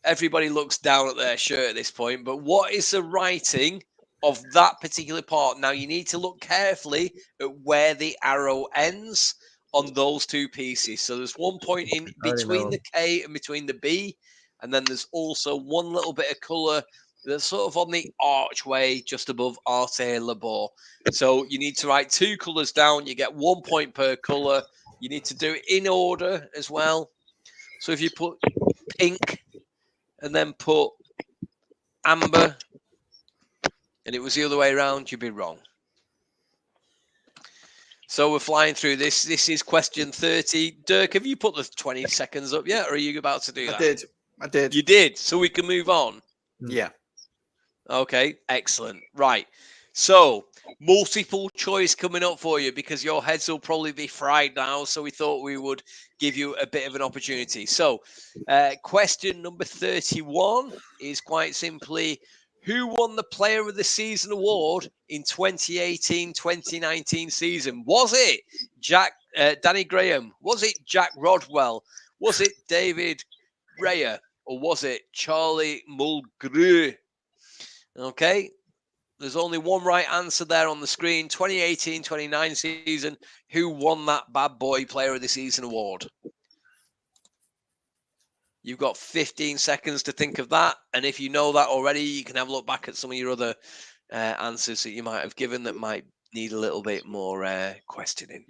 Speaker 2: Everybody looks down at their shirt at this point, but what is the writing of that particular part? Now, you need to look carefully at where the arrow ends on those 2 pieces. So there's 1 point in between the K and between the B, and then there's also one little bit of colour that's sort of on the archway just above Arte Labor. So you need to write 2 colours down. You get 1 point per colour. You need to do it in order as well. So if you put pink and then put amber, and it was the other way around, you'd be wrong. So we're flying through this. This is question 30. Dirk, have you put the 20 seconds up yet, or are you about to do that?
Speaker 1: I did.
Speaker 2: You did, so we can move on.
Speaker 1: Yeah.
Speaker 2: Okay, excellent. Right. So, multiple choice coming up for you because your heads will probably be fried now. So we thought we would give you a bit of an opportunity. So, question number 31 is quite simply, who won the Player of the Season award in 2018-2019 season? Was it Danny Graham? Was it Jack Rodwell? Was it David Raya? Or was it Charlie Mulgrew? Okay. There's only one right answer there on the screen. 2018-29 season. Who won that bad boy Player of the Season award? You've got 15 seconds to think of that. And if you know that already, you can have a look back at some of your other answers that you might have given that might need a little bit more questioning.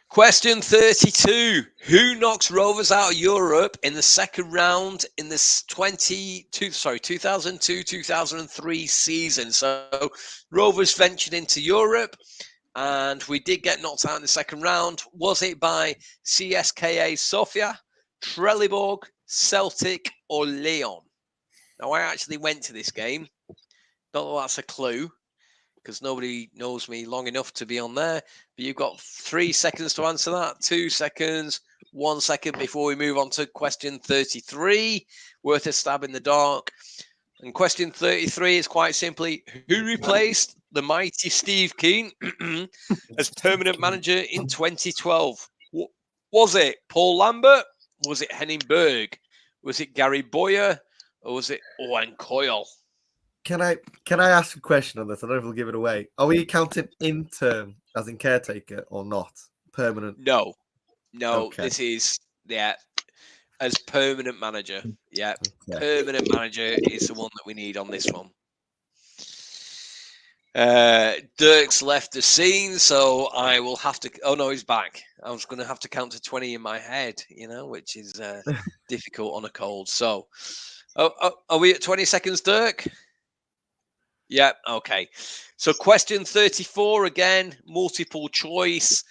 Speaker 2: Question 32. Who knocks Rovers out of Europe in the second round in this 2002-2003 season? So Rovers ventured into Europe and we did get knocked out in the second round. Was it by CSKA Sofia, Trelleborg, Celtic, or Lyon? Now, I actually went to this game. Don't know if that's a clue, because nobody knows me long enough to be on there. But you've got 3 seconds to answer that. 2 seconds, 1 second before we move on to question 33. Worth a stab in the dark. And question 33 is quite simply, who replaced the mighty Steve Keane as permanent manager in 2012? Was it Paul Lambert? Was it Henning Berg? Was it Gary Boyer? Or was it Owen Coyle?
Speaker 9: Can I ask a question on this? I don't know if we'll give it away. Are we counting interim as in caretaker or not? Permanent?
Speaker 2: No.
Speaker 9: Okay.
Speaker 2: This is as permanent manager. Yeah, okay. Permanent manager is the one that we need on this one. Dirk's left the scene, so I will have to. Oh no, he's back. I was going to have to count to 20 in my head, which is difficult on a cold. So, are we at 20 seconds, Dirk? Yeah. Okay. So, question 34 again, multiple choice,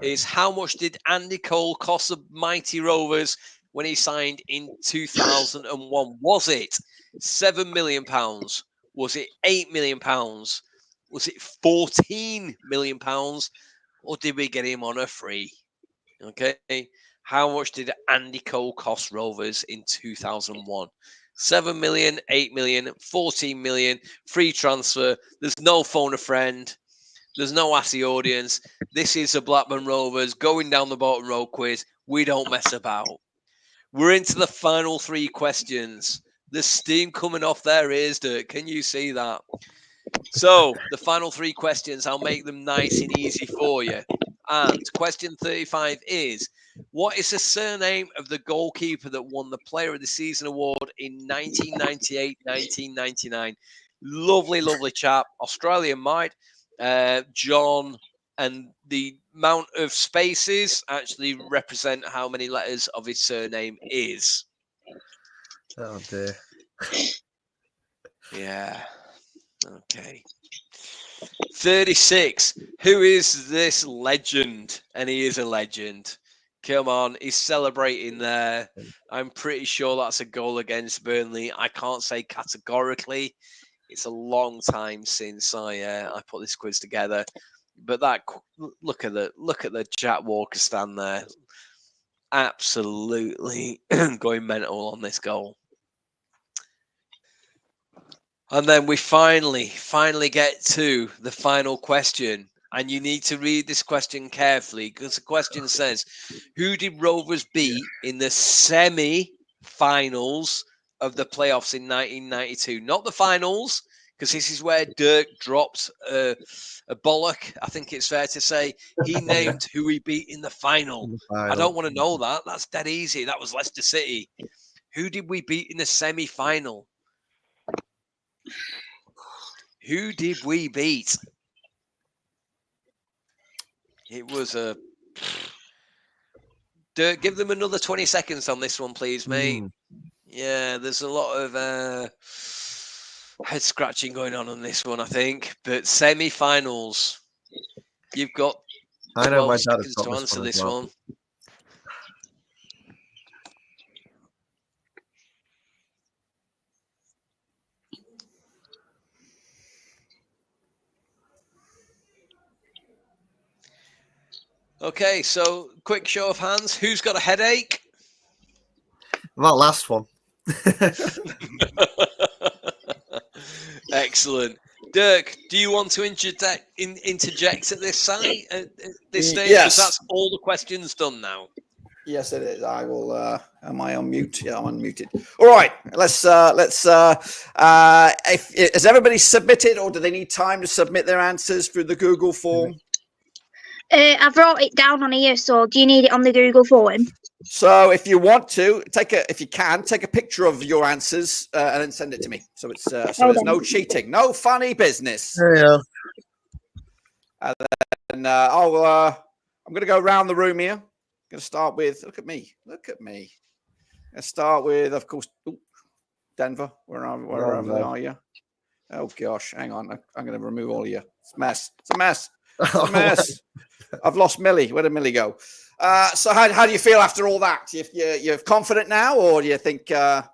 Speaker 2: is how much did Andy Cole cost the mighty Rovers when he signed in 2001? Was it £7 million? Was it £8 million? Was it £14 million? Or did we get him on a free? Okay. How much did Andy Cole cost Rovers in 2001? 7 million, 8 million, 14 million, free transfer. There's no phone a friend. There's no ask the audience. This is the Blackburn Rovers going down the bottom row quiz. We don't mess about. We're into the final 3 questions. The steam coming off their ears, Dirk. Can you see that? So, the final 3 questions, I'll make them nice and easy for you. And question 35 is, what is the surname of the goalkeeper that won the Player of the Season award in 1998-1999? Lovely, lovely chap. Australian mate. John, and the amount of spaces actually represent how many letters of his surname is.
Speaker 9: Oh, dear.
Speaker 2: Yeah. Okay. 36. Who is this legend? And he is a legend. Come on, he's celebrating there. I'm pretty sure that's a goal against Burnley. I can't say categorically. It's a long time since I put this quiz together. But look at the Jack Walker stand there. Absolutely going mental on this goal. And then we finally get to the final question. And you need to read this question carefully because the question says, who did Rovers beat in the semi-finals of the playoffs in 1992? Not the finals, because this is where Dirk dropped a bollock, I think it's fair to say. He named who he beat in the final. I don't want to know that. That's dead easy. That was Leicester City. Who did we beat in the semi-final? Who did we beat? It was a... Dirk, give them another 20 seconds on this one, please, mate. Yeah, there's a lot of head scratching going on this one, I think. But semi-finals, you've got 12 seconds to answer this one. Okay, so quick show of hands. Who's got a headache?
Speaker 9: That last one.
Speaker 2: Excellent. Dirk, do you want to interject at this stage?
Speaker 1: Yes.
Speaker 2: Because that's all the questions done now.
Speaker 1: Yes, it is. I will. Am I on mute? Yeah, I'm unmuted. All right. Let's. Has everybody submitted, or do they need time to submit their answers through the Google form?
Speaker 8: I wrote it down on here, so do you need it on the Google form?
Speaker 1: So if you want to, take a picture of your answers and then send it to me. So it's there's no cheating, no funny business.
Speaker 9: Yeah.
Speaker 1: And I'm going to go around the room here. I'm going to start with, look at me. I'll start with, of course, Denver. Where are you? Oh gosh, hang on. I'm going to remove all of you. It's a mess. It's a mess. I've lost Millie. Where did Millie go? So how do you feel after all that? You're confident now, or do you think?
Speaker 9: I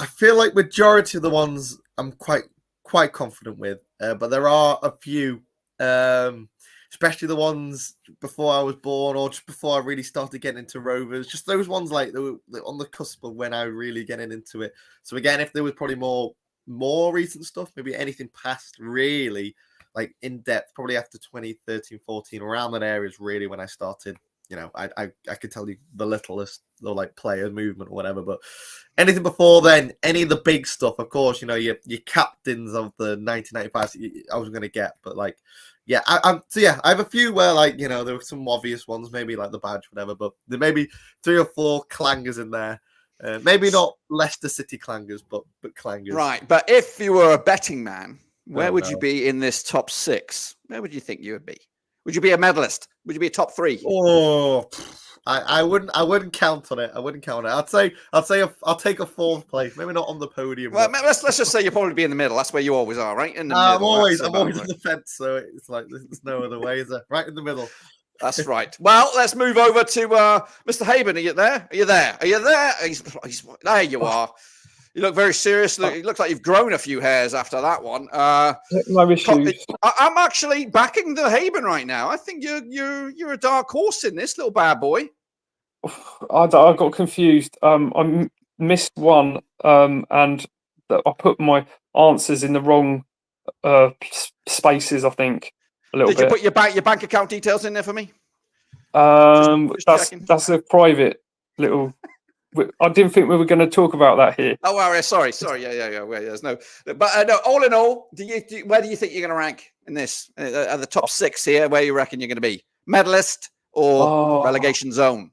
Speaker 9: feel like majority of the ones I'm quite confident with, but there are a few, especially the ones before I was born or just before I really started getting into Rovers. Just those ones like they were on the cusp of when I was really getting into it. So again, if there was probably more recent stuff, maybe anything past really like in depth, probably after 2013, 14, around that area is really when I started. I could tell you the littlest or like player movement or whatever, but anything before then, any of the big stuff, of course, your captains of the 1995, I was going to get, but like, yeah, I have a few where like, there were some obvious ones, maybe like the badge, whatever, but there may be 3 or 4 clangers in there. Maybe not Leicester City clangers, but clangers.
Speaker 1: Right, but if you were a betting man, Where would you be in this top 6? Where would you think you would be? Would you be a medalist? Would you be a top 3?
Speaker 9: Oh, I wouldn't count on it. I wouldn't count on it. I'll take a 4th place. Maybe not on the podium.
Speaker 1: Well, let's just say you'll probably be in the middle. That's where you always are, right? In the middle.
Speaker 9: I'm always
Speaker 1: That's
Speaker 9: on the fence, so it's like there's no other way, is there? Right in the middle.
Speaker 1: That's right. Well, let's move over to Mr. Haben. Are you there? Are you there? Are you there? He's there you are. You look very serious. You look like you've grown a few hairs after that one.
Speaker 4: No issues.
Speaker 1: I'm actually backing the Haben right now. I think you're a dark horse in this, little bad boy.
Speaker 4: I got confused. I missed one, and I put my answers in the wrong spaces. I think a little
Speaker 1: Did you
Speaker 4: bit.
Speaker 1: put your bank account details in there for me?
Speaker 4: That's a private little. I didn't think we were going to talk about that here.
Speaker 1: Oh, well, sorry. Yeah. Well, there's no, but no. All in all, where do you think you're going to rank in this? At the top 6 here, where you reckon you're going to be? Medalist or relegation zone?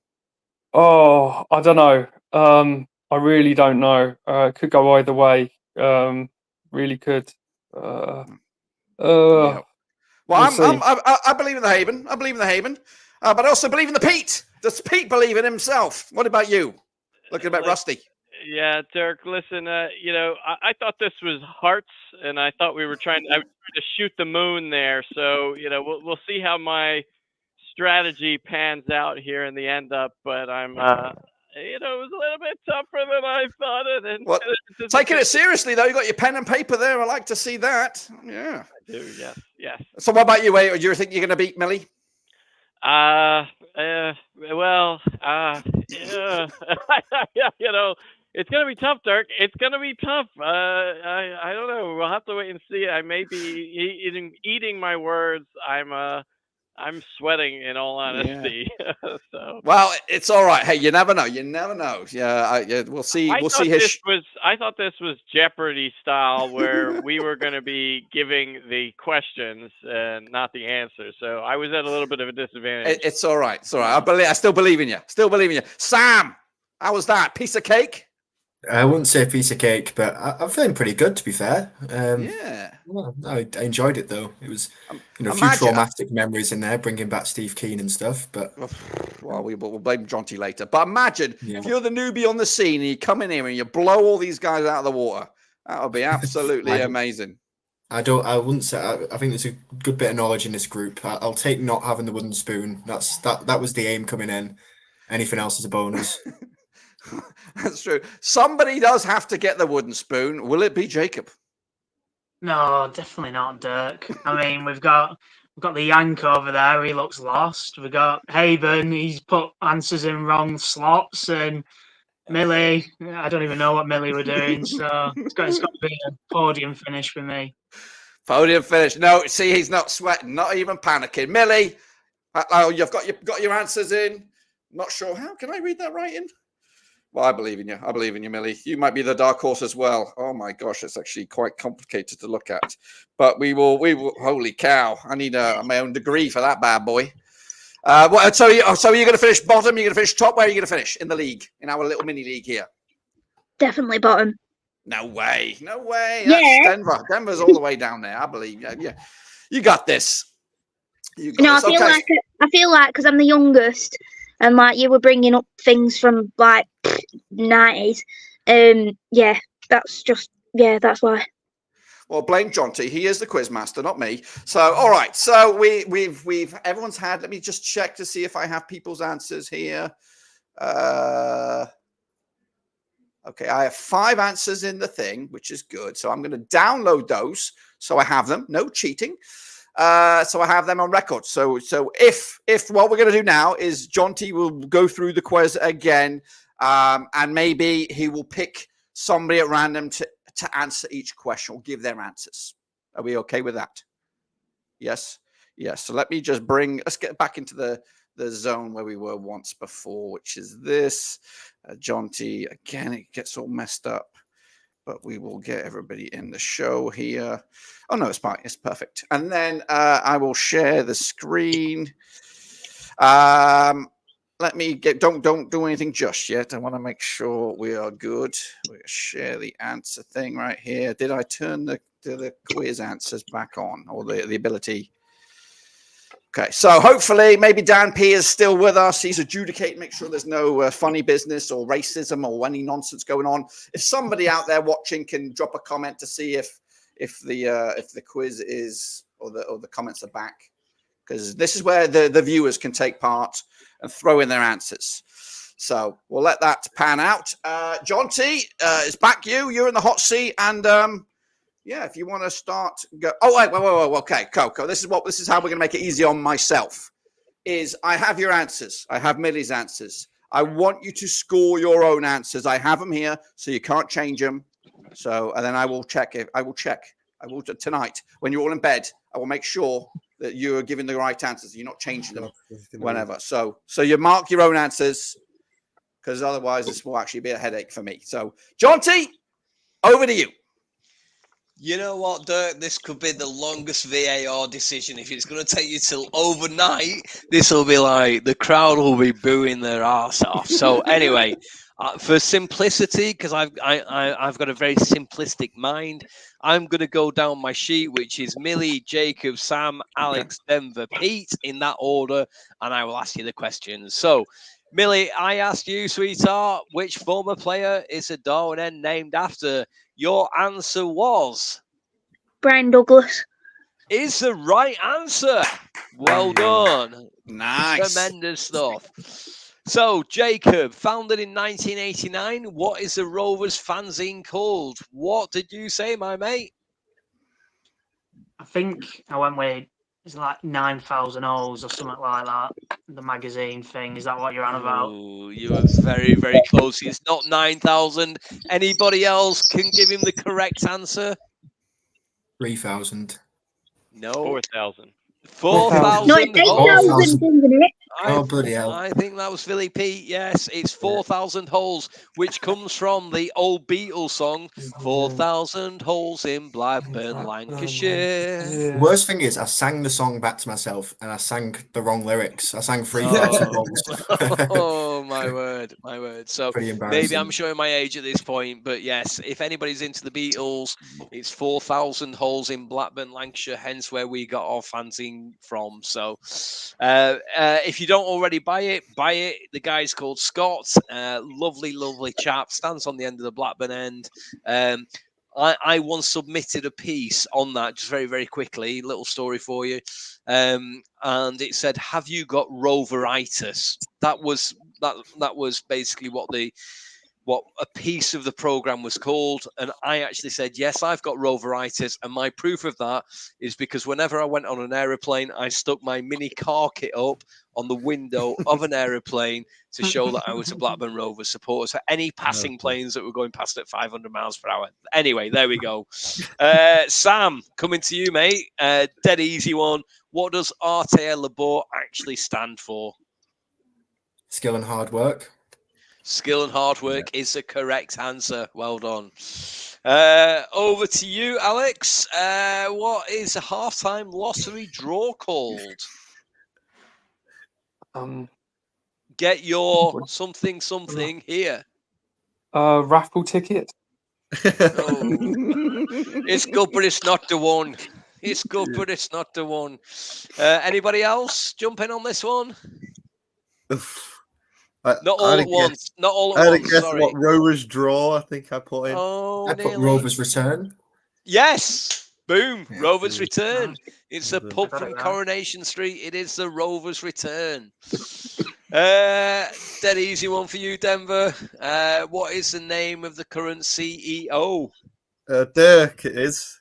Speaker 4: Oh, I don't know. I really don't know. It could go either way. Really could.
Speaker 1: Yeah.
Speaker 4: Well,
Speaker 1: I believe in the Haben. I believe in the Haben, but I also believe in the Pete. Does Pete believe in himself? What about you? Looking a bit rusty.
Speaker 5: Yeah, Dirk, listen, I thought this was hearts, and I thought I was trying to shoot the moon there. So, we'll see how my strategy pans out here in the end up, but I'm, it was a little bit tougher than I thought it. And
Speaker 1: well, taking it seriously, though, you got your pen and paper there. I like to see that. Yeah.
Speaker 5: I do, yes.
Speaker 1: So what about you, Wade? Do you think you're going to beat Millie?
Speaker 5: Yeah. It's gonna be tough, Dirk. It's gonna be tough. I don't know. We'll have to wait and see. I may be eating my words. I'm sweating, in all honesty.
Speaker 1: Yeah.
Speaker 5: So.
Speaker 1: Well, it's all right. Hey, you never know. You never know. Yeah, we'll see.
Speaker 5: I thought this was Jeopardy style, where we were going to be giving the questions and not the answers. So I was at a little bit of a disadvantage.
Speaker 1: It's all right. It's all right. I still believe in you. Sam, how was that? Piece of cake?
Speaker 6: I wouldn't say a piece of cake, but I'm feeling pretty good, to be fair.
Speaker 1: Yeah.
Speaker 6: Well, I enjoyed it, though. It was, a few traumatic memories in there, bringing back Steve Keane and stuff. But
Speaker 1: well, we'll blame Jonty later. But imagine if you're the newbie on the scene and you come in here and you blow all these guys out of the water. That would be absolutely amazing.
Speaker 6: I wouldn't say. I think there's a good bit of knowledge in this group. I'll take not having the wooden spoon. That was the aim coming in. Anything else is a bonus.
Speaker 1: That's true. Somebody does have to get the wooden spoon. Will it be Jacob?
Speaker 7: No, definitely not Dirk. I mean, we've got the Yank over there. He looks lost. We've got Haben. He's put answers in wrong slots, and Millie. I don't even know what Millie were doing. So it's got to be a podium finish for me.
Speaker 1: Podium finish. No, see, he's not sweating, not even panicking. Millie, you've got your answers in. Not sure how. Can I read that right in? Well, I believe in you. I believe in you, Millie. You might be the dark horse as well. Oh my gosh, it's actually quite complicated to look at. But we will. Holy cow! I need my own degree for that bad boy. So you're going to finish bottom? You're going to finish top? Where are you going to finish in the league? In our little mini league here?
Speaker 8: Definitely bottom.
Speaker 1: No way.
Speaker 8: Yeah.
Speaker 1: That's Denver. Denver's all the way down there. I believe. Yeah. You got this.
Speaker 8: I feel like because I'm the youngest. And like you were bringing up things from like 90s, that's why.
Speaker 1: Well, blame Jonty. He is the quiz master, not me. So, all right. So we've everyone's had. Let me just check to see if I have people's answers here. Okay, I have 5 answers in the thing, which is good. So I'm going to download those so I have them. No cheating. So I have them on record. So if what we're going to do now is Jonty will go through the quiz again, and maybe he will pick somebody at random to answer each question or give their answers. Are we okay with that? Yes. So let's get back into the zone where we were once before, which is this. Jonty, again, it gets all messed up. But we will get everybody in the show here. Oh, no, it's fine. It's perfect. And then I will share the screen. let me get. Don't do anything just yet. I want to make sure we are good. We'll share the answer thing right here. Did I turn the quiz answers back on, or the ability? Okay, so hopefully, maybe Dan P is still with us. He's adjudicating, make sure there's no funny business or racism or any nonsense going on. If somebody out there watching can drop a comment to see if the quiz is or the comments are back, because this is where the viewers can take part and throw in their answers. So we'll let that pan out. John T, it's back you're in the hot seat, and yeah, if you want to start, go. Oh wait, okay, Coco. This is how we're gonna make it easy on myself. Is I have your answers. I have Millie's answers. I want you to score your own answers. I have them here, so you can't change them. So, and then I will check tonight when you're all in bed. I will make sure that you are giving the right answers. You're not changing them whenever. So you mark your own answers, because otherwise this will actually be a headache for me. So, John T, over to you.
Speaker 2: You know what, Dirk? This could be the longest VAR decision. If it's going to take you till overnight, this will be like the crowd will be booing their arse off. So anyway, for simplicity, because I've got a very simplistic mind, I'm going to go down my sheet, which is Millie, Jacob, Sam, Alex, Denver, Pete, in that order, and I will ask you the questions. So, Millie, I asked you, sweetheart, which former player is a Darwin End named after? Your answer was
Speaker 8: Brian Douglas.
Speaker 2: Is the right answer. Well done.
Speaker 1: Nice.
Speaker 2: Tremendous stuff. So, Jacob, founded in 1989, what is the Rovers fanzine called? What did you say, my mate?
Speaker 7: I think I went with, it's like 9,000 O's or something like that. The magazine thing. Is that what you're on about?
Speaker 2: Ooh, you were very, very close. It's not 9,000. Anybody else can give him the correct answer?
Speaker 6: 3,000.
Speaker 2: No.
Speaker 5: 4,000.
Speaker 2: 4,000.
Speaker 8: No, it's 8,000, isn't it?
Speaker 6: Oh, bloody hell.
Speaker 2: I think that was Philly Pete. Yes, it's 4,000 holes, which comes from the old Beatles song, 4,000 holes in Blackburn, Lancashire.
Speaker 6: Worst thing is, I sang the song back to myself and I sang the wrong lyrics. I sang 3,000 holes.
Speaker 2: Oh, my word, my word. So maybe I'm showing my age at this point, but yes, if anybody's into the Beatles, it's 4,000 holes in Blackburn, Lancashire, hence where we got our fanzine from. So if you don't already buy it, buy it. The guy's called Scott. Lovely, lovely chap. Stands on the end of the Blackburn end. I once submitted a piece on that, just very, very quickly. Little story for you. And it said, "Have you got Roveritis?" That was basically what a piece of the program was called. And I actually said, yes, I've got Roveritis. And my proof of that is because whenever I went on an aeroplane, I stuck my mini car kit up on the window of an aeroplane to show that I was a Blackburn Rovers supporter. So any passing planes that were going past at 500 miles per hour. Anyway, there we go. Sam, coming to you, mate. Dead easy one. What does Arte Labor actually stand for?
Speaker 6: Skill and hard work.
Speaker 2: Skill and hard work is the correct answer. Well done. Over to you, Alex. What is a halftime lottery draw called? Get your something here.
Speaker 4: Raffle ticket.
Speaker 2: Oh. It's good, but it's not the one. It's good, but it's not the one. Anybody else jump in on this one? Not all at once. Not all at once. Sorry.
Speaker 9: What Rovers draw? I think I put in.
Speaker 2: Oh,
Speaker 6: I put Rovers return.
Speaker 2: Yes. Boom. Yeah, Rovers return. It's a pub from Coronation Street. It is the Rovers return. Dead easy one for you, Denver. What is the name of the current CEO?
Speaker 9: Dirk, it is.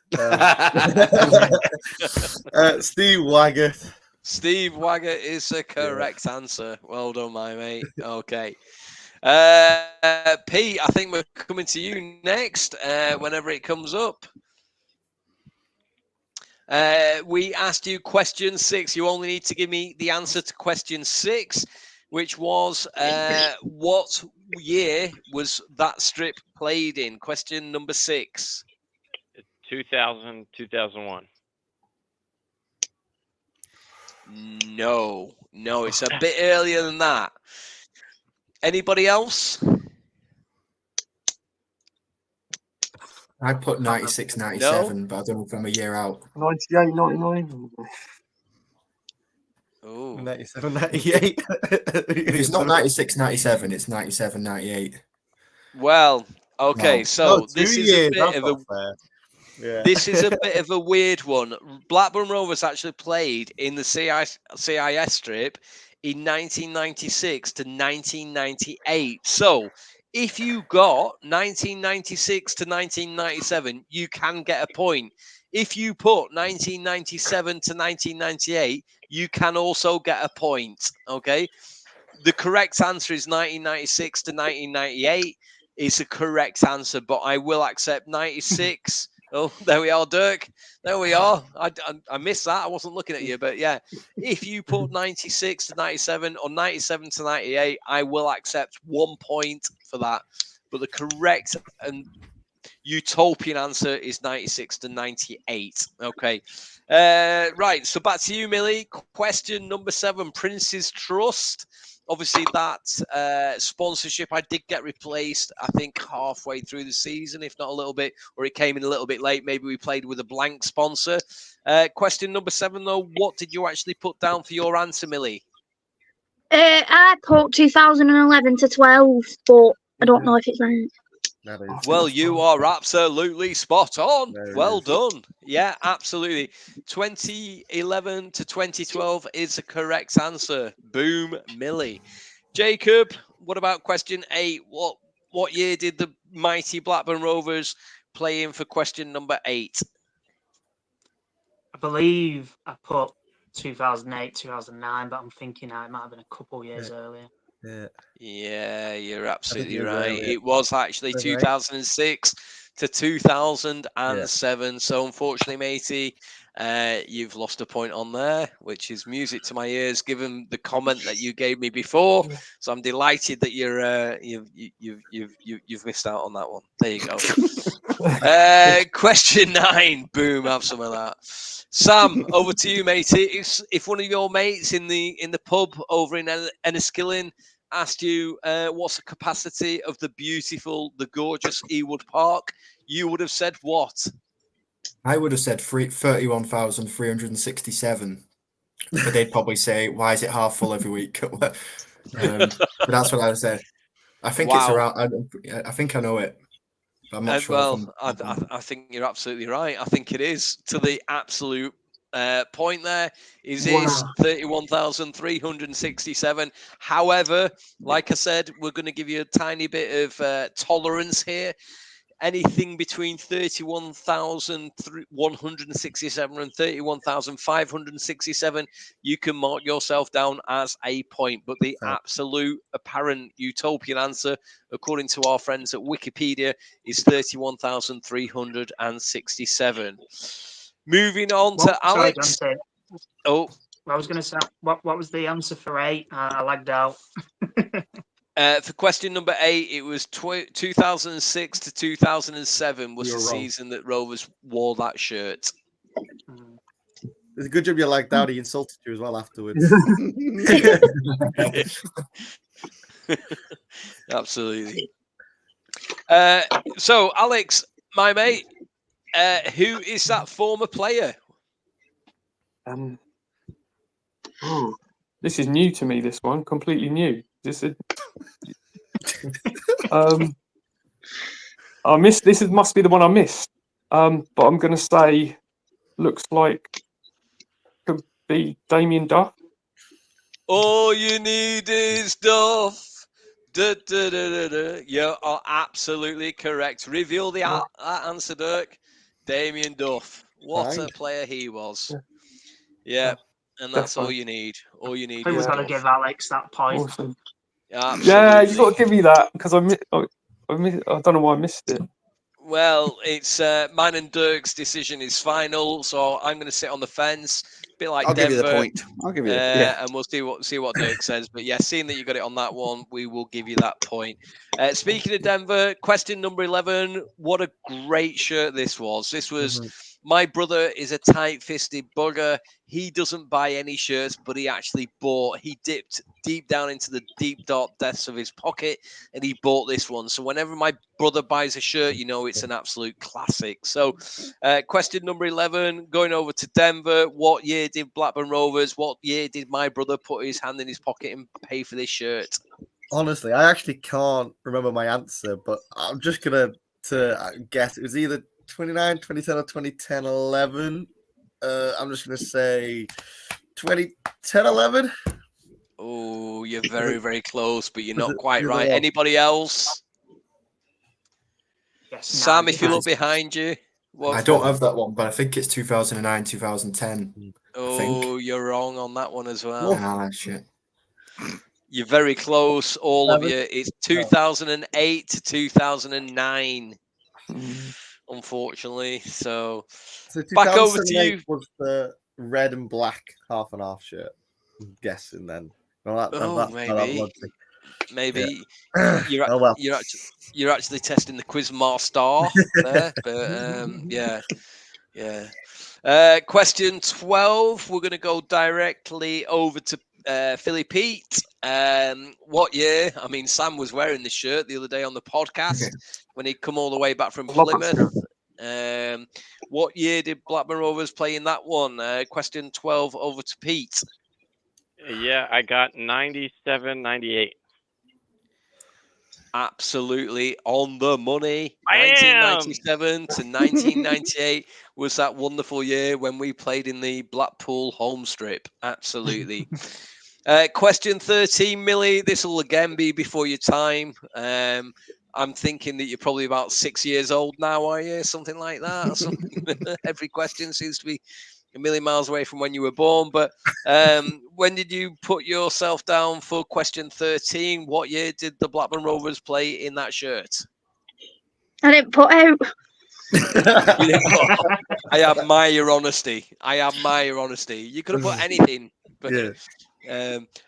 Speaker 9: Steve Waggett.
Speaker 2: Steve Waggett is the correct answer. Well done, my mate. Okay. Pete, I think we're coming to you next, whenever it comes up. We asked you question 6. You only need to give me the answer to question 6, which was what year was that strip played in? Question number 6.
Speaker 5: 2000, 2001.
Speaker 2: No, it's a bit earlier than that. Anybody else?
Speaker 6: I put 96, 97, but I don't know if I'm a year out.
Speaker 4: 98, 99.
Speaker 2: Oh,
Speaker 9: 97, 98.
Speaker 6: If it's not 96, 97, it's 97, 98.
Speaker 2: well, okay.
Speaker 6: Wow.
Speaker 2: So this is a bit of a
Speaker 9: Yeah.
Speaker 2: this is a bit of a weird one. Blackburn Rovers actually played in the CIS strip in 1996 to 1998. So if you got 1996 to 1997, you can get a point. If you put 1997 to 1998, you can also get a point. Okay. The correct answer is 1996 to 1998 is the correct answer, but I will accept 96. Oh, there we are, Dirk. There we are. I missed that. I wasn't looking at you, but yeah. If you put 96 to 97 or 97 to 98, I will accept 1 point for that. But the correct and utopian answer is 96 to 98. Okay. Right. So back to you, Millie. Question number 7, Prince's Trust. Obviously, that sponsorship I did get replaced, I think, halfway through the season, if not a little bit, or it came in a little bit late. Maybe we played with a blank sponsor. Question number 7, though, what did you actually put down for your answer, Millie?
Speaker 8: I put 2011 to 12, but I don't know if it's right.
Speaker 2: Well, you are absolutely spot on.
Speaker 9: There
Speaker 2: Well
Speaker 9: it is.
Speaker 2: done. Yeah, absolutely. 2011 to 2012 is the correct answer. Boom, Millie. Jacob, what about question 8? What year did the mighty Blackburn Rovers play in for question number 8?
Speaker 7: I believe I put 2008, 2009, but I'm thinking it might have been a couple years earlier.
Speaker 2: Yeah, you're absolutely
Speaker 9: you're
Speaker 2: right.
Speaker 9: right.
Speaker 2: It was actually
Speaker 9: That's right.
Speaker 2: 2006 to 2007. So unfortunately, matey, you've lost a point on there, which is music to my ears, given the comment that you gave me before. So I'm delighted that you've missed out on that one. There you go. Question 9. Boom, have some of that. Sam, over to you, matey. If one of your mates in the pub over in Enniskillen asked you what's the capacity of the gorgeous Ewood Park, you would have said what?
Speaker 6: I would have said 31,367, but they'd probably say, "Why is it half full every week?" But that's what I would say. I think it's around. I think I know it, but I'm not sure.
Speaker 2: Well, I think you're absolutely right. I think it is to the absolute point. There is 31,367. However, like I said, we're going to give you a tiny bit of tolerance here. Anything between 31,167 and 31,567, you can mark yourself down as a point. But the absolute apparent utopian answer, according to our friends at Wikipedia, is 31,367. Moving on to Alex.
Speaker 7: Sorry,
Speaker 2: oh,
Speaker 7: I was going to say, what was the answer for 8? I lagged out.
Speaker 2: For question number 8, it was 2006 to 2007 was the season that Rovers wore that shirt.
Speaker 9: It's a good job you lagged out. He insulted you as well afterwards.
Speaker 2: Absolutely. So, Alex, my mate, who is that former player?
Speaker 4: This is new to me. This one, completely new. I missed. Must be the one I missed. But I'm going to say, looks like could be Damien Duff.
Speaker 2: All you need is Duff. Da, da, da, da, da. You are absolutely correct. Reveal the answer, Dirk. Damien Duff. What a player he was. Yeah, and that's all you need. All you need.
Speaker 7: We've got to give Alex that point.
Speaker 4: Awesome.
Speaker 2: Absolutely.
Speaker 4: Yeah, you got to give me that because I don't know why I missed it.
Speaker 2: Well, it's mine and Dirk's decision is final, so I'm going to sit on the fence, a bit like
Speaker 1: I'll
Speaker 2: Denver.
Speaker 1: give you the point. I'll give you the point.
Speaker 2: And we'll see what Dirk says. But yeah, seeing that you got it on that one, we will give you that point. Speaking of Denver, question number 11. What a great shirt this was. This was My brother is a tight-fisted bugger. He doesn't buy any shirts, but he actually bought. He dipped deep down into the deep dark depths of his pocket, and he bought this one. So whenever my brother buys a shirt, you know it's an absolute classic. So question number 11, going over to Denver. What year did Blackburn Rovers, what year did my brother put his hand in his pocket and pay for this shirt?
Speaker 9: Honestly, I actually can't remember my answer, but I'm just going to guess. It was either 29, 2010 or 2010, 11. I'm just going to say 2010, 11.
Speaker 2: Oh, you're very, very close, but you're not
Speaker 9: it
Speaker 2: quite
Speaker 9: the
Speaker 2: right.
Speaker 9: one?
Speaker 2: Anybody else?
Speaker 7: Yes,
Speaker 2: Sam, if you look behind you.
Speaker 6: I don't have that one, but I think it's 2009, 2010.
Speaker 2: Oh, you're wrong on that one as well.
Speaker 6: Ah, shit.
Speaker 2: You're very close, all of
Speaker 9: 11.
Speaker 2: you. It's 2008 to 2009, unfortunately. So back over to
Speaker 9: 2008
Speaker 2: you.
Speaker 9: was the red and black half and half shirt. I'm guessing then. Well,
Speaker 2: Maybe
Speaker 9: Yeah.
Speaker 2: you're
Speaker 9: Oh, well.
Speaker 2: you're actually testing the quiz master there, but yeah. Question 12. We're going to go directly over to Philly Pete. What year? I mean, Sam was wearing this shirt the other day on the podcast when he'd come all the way back from Plymouth. What year did Blackburn Rovers play in that one? Question 12 over to Pete.
Speaker 5: Yeah, I got 97, 98.
Speaker 2: Absolutely on the money.
Speaker 5: I
Speaker 2: 1997 to 1998 was that wonderful year when we played in the Blackpool home strip. Absolutely. Question 13, Millie. This will again be before your time. I'm thinking that you're probably about 6 years old now, are you? Something like that. Or something. Every question seems to be a million miles away from when you were born. But when did you put yourself down for question 13? What year did the Blackburn Rovers play in that shirt?
Speaker 8: I didn't put out.
Speaker 2: You didn't put, I admire your honesty. You could have put anything. But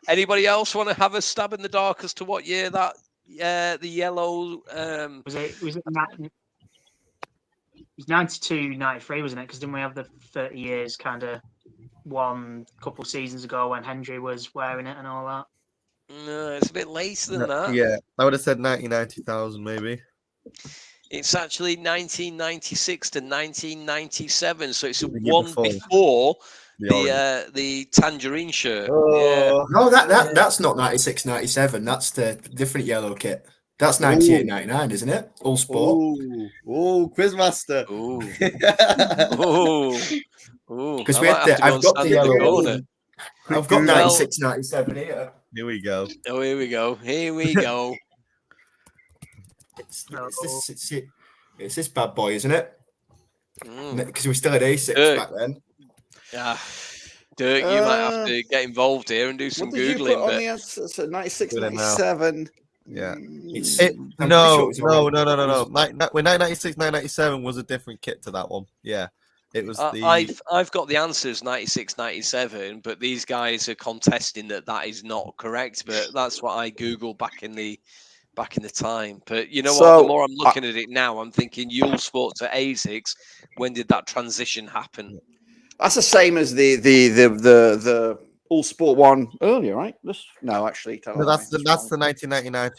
Speaker 2: anybody else want to have a stab in the dark as to what year that the yellow
Speaker 7: was it 92, 93, wasn't it? Because didn't we have the 30 years kind of one couple seasons ago when Hendry was wearing it and all that?
Speaker 2: No, it's a bit later than that.
Speaker 9: Yeah, I would have said 99, 2000 maybe.
Speaker 2: It's actually 1996 to 1997, so it's
Speaker 9: The year
Speaker 2: one
Speaker 9: before.
Speaker 2: before
Speaker 9: The
Speaker 2: the tangerine shirt.
Speaker 9: Oh.
Speaker 6: No, that's not 96, 97. That's the different yellow kit. That's 98, 99, isn't it? All sport.
Speaker 9: Oh, Quizmaster.
Speaker 6: Because we had I've got the yellow. I've got 96, 97 here.
Speaker 9: Here we go.
Speaker 2: Oh, here we go. Here we go.
Speaker 6: It's this bad boy, isn't it? Because we still had A6 back then.
Speaker 2: Yeah. Dirk, you might have to get involved here and do some
Speaker 1: what did
Speaker 2: Googling.
Speaker 1: You put on the answer? So 96, 97.
Speaker 9: Yeah.
Speaker 6: No.
Speaker 9: When 1996, 1997 was a different kit to that one. Yeah. It was
Speaker 2: I've got the answers 96, 97, but these guys are contesting that is not correct. But that's what I Googled back in the time. But you know what? The more I'm looking at it now, I'm thinking Yule Sport to ASICS. When did that transition happen?
Speaker 1: That's the same as the All Sport one earlier, right? No, actually,
Speaker 9: no, that's the 1999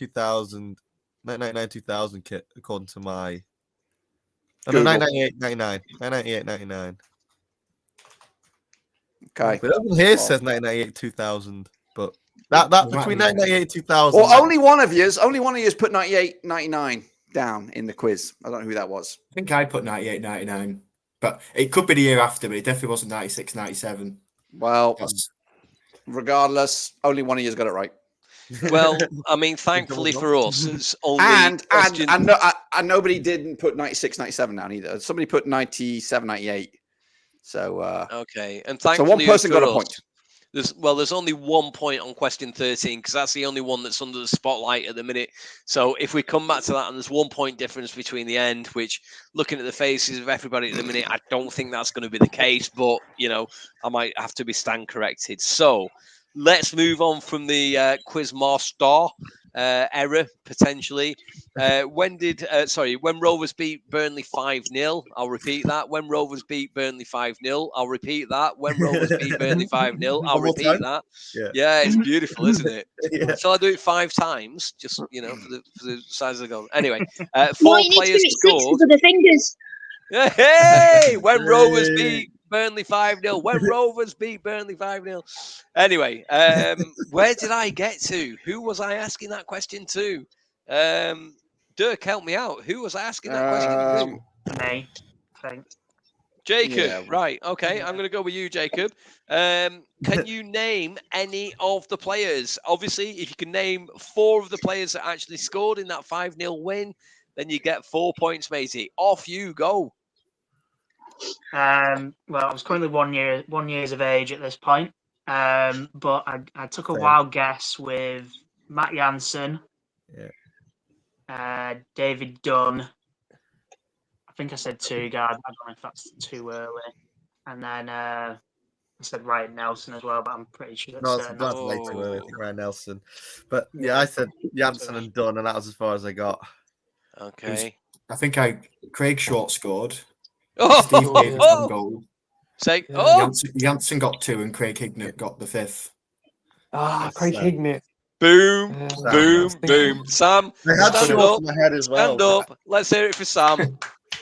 Speaker 9: 2000 kit according to my. No, 1998 99.
Speaker 1: Okay.
Speaker 9: But over here says 1998 2000, but that between 1998 2000.
Speaker 1: Well, only one of yous put 98 99 down in the quiz. I don't know who that was.
Speaker 6: I think I put 98, 99. But it could be the year after, but it definitely wasn't 96, 97.
Speaker 1: Well, regardless, only one of you has got it right.
Speaker 2: Well, I mean, thankfully for us, it's only
Speaker 1: and nobody didn't put 96, 97 down either. Somebody put 97, 98. So
Speaker 2: okay, and thankfully,
Speaker 1: so one person got a point.
Speaker 2: There's only 1 point on question 13 because that's the only one that's under the spotlight at the minute. So if we come back to that and there's 1 point difference between the end, which looking at the faces of everybody at the minute, I don't think that's going to be the case. But you know, I might have to be stand corrected. So let's move on from the quiz master error potentially. When Rovers beat Burnley 5-0? I'll repeat that. When Rovers beat Burnley 5-0? I'll repeat that. When Rovers beat Burnley 5-0? I'll
Speaker 9: One more
Speaker 2: repeat
Speaker 9: time?
Speaker 2: that.
Speaker 9: Yeah.
Speaker 2: Yeah, it's beautiful, isn't it?
Speaker 9: Yeah.
Speaker 2: Shall I do it 5 times? Just for the size of the goal. Anyway,
Speaker 8: No,
Speaker 2: 4
Speaker 8: you need to
Speaker 2: players
Speaker 8: do it 6
Speaker 2: scored.
Speaker 8: with the fingers.
Speaker 2: Hey, when Rovers
Speaker 9: Hey.
Speaker 2: beat Burnley 5-0. When Rovers beat Burnley 5-0. Anyway, where did I get to? Who was I asking that question to? Dirk, help me out. Who was I asking that question to?
Speaker 7: Me, I think.
Speaker 2: Jacob,
Speaker 1: Yeah.
Speaker 2: right. Okay, I'm going to go with you, Jacob. Can you name any of the players? Obviously, if you can name 4 of the players that actually scored in that 5-0 win, then you get 4 points, matey. Off you go.
Speaker 7: Well, I was currently 1 years of age at this point. But I took a
Speaker 9: Same.
Speaker 7: wild guess with Matt Jansen,
Speaker 9: Yeah.
Speaker 7: David Dunn. I think I said 2 guard. I don't know if that's too early. And then I said Ryan Nelson as well, but I'm pretty sure that's
Speaker 9: That's way too early. I think Ryan Nelson. But yeah, I said Janssen and Dunn, and that was as far as I got.
Speaker 2: Okay.
Speaker 6: I think Craig Short scored.
Speaker 2: Oh,
Speaker 6: Steve Davis on goal. Janssen got 2 and Craig Hignett got the 5th.
Speaker 4: Craig Hignett.
Speaker 2: Boom,
Speaker 9: Yeah.
Speaker 2: boom, boom. Sam,
Speaker 9: I had
Speaker 2: stand
Speaker 9: Short
Speaker 2: up.
Speaker 9: in my head as well.
Speaker 2: Stand up. Let's hear it for Sam.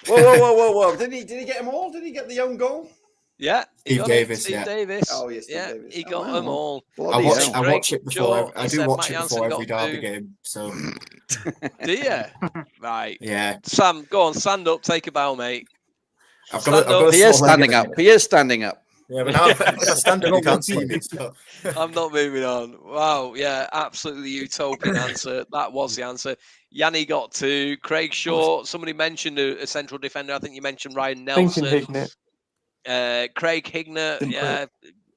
Speaker 1: Whoa. Did he get them all? Did he get the own goal?
Speaker 2: Yeah.
Speaker 6: Steve Davis,
Speaker 2: Steve
Speaker 6: yeah.
Speaker 2: Davis.
Speaker 1: Oh, yes, Steve Davis.
Speaker 2: He got
Speaker 1: Oh,
Speaker 2: them
Speaker 1: wow.
Speaker 2: all.
Speaker 6: I
Speaker 1: Bloody hell.
Speaker 6: watch it before. I
Speaker 2: He
Speaker 6: do
Speaker 2: said
Speaker 6: watch
Speaker 2: Matt
Speaker 6: it before
Speaker 2: Jansen
Speaker 6: every
Speaker 2: got
Speaker 6: derby
Speaker 2: 2.
Speaker 6: game. So
Speaker 2: Do you? Right.
Speaker 6: yeah,
Speaker 2: Sam, go on. Stand up. Take a bow, mate.
Speaker 6: I've
Speaker 2: Stand
Speaker 6: got
Speaker 2: up.
Speaker 6: a
Speaker 1: He is
Speaker 6: small leg
Speaker 1: standing
Speaker 6: at
Speaker 1: up.
Speaker 6: the minute.
Speaker 1: He is standing up.
Speaker 6: Yeah, but now if I stand up, you can't see me. So.
Speaker 2: I'm not moving on. Wow. Yeah. Absolutely utopian answer. That was the answer. Yanni got 2. Craig Short. Somebody mentioned a central defender. I think you mentioned Ryan Nelson.
Speaker 4: Hignett.
Speaker 2: Craig Hignett. Yeah.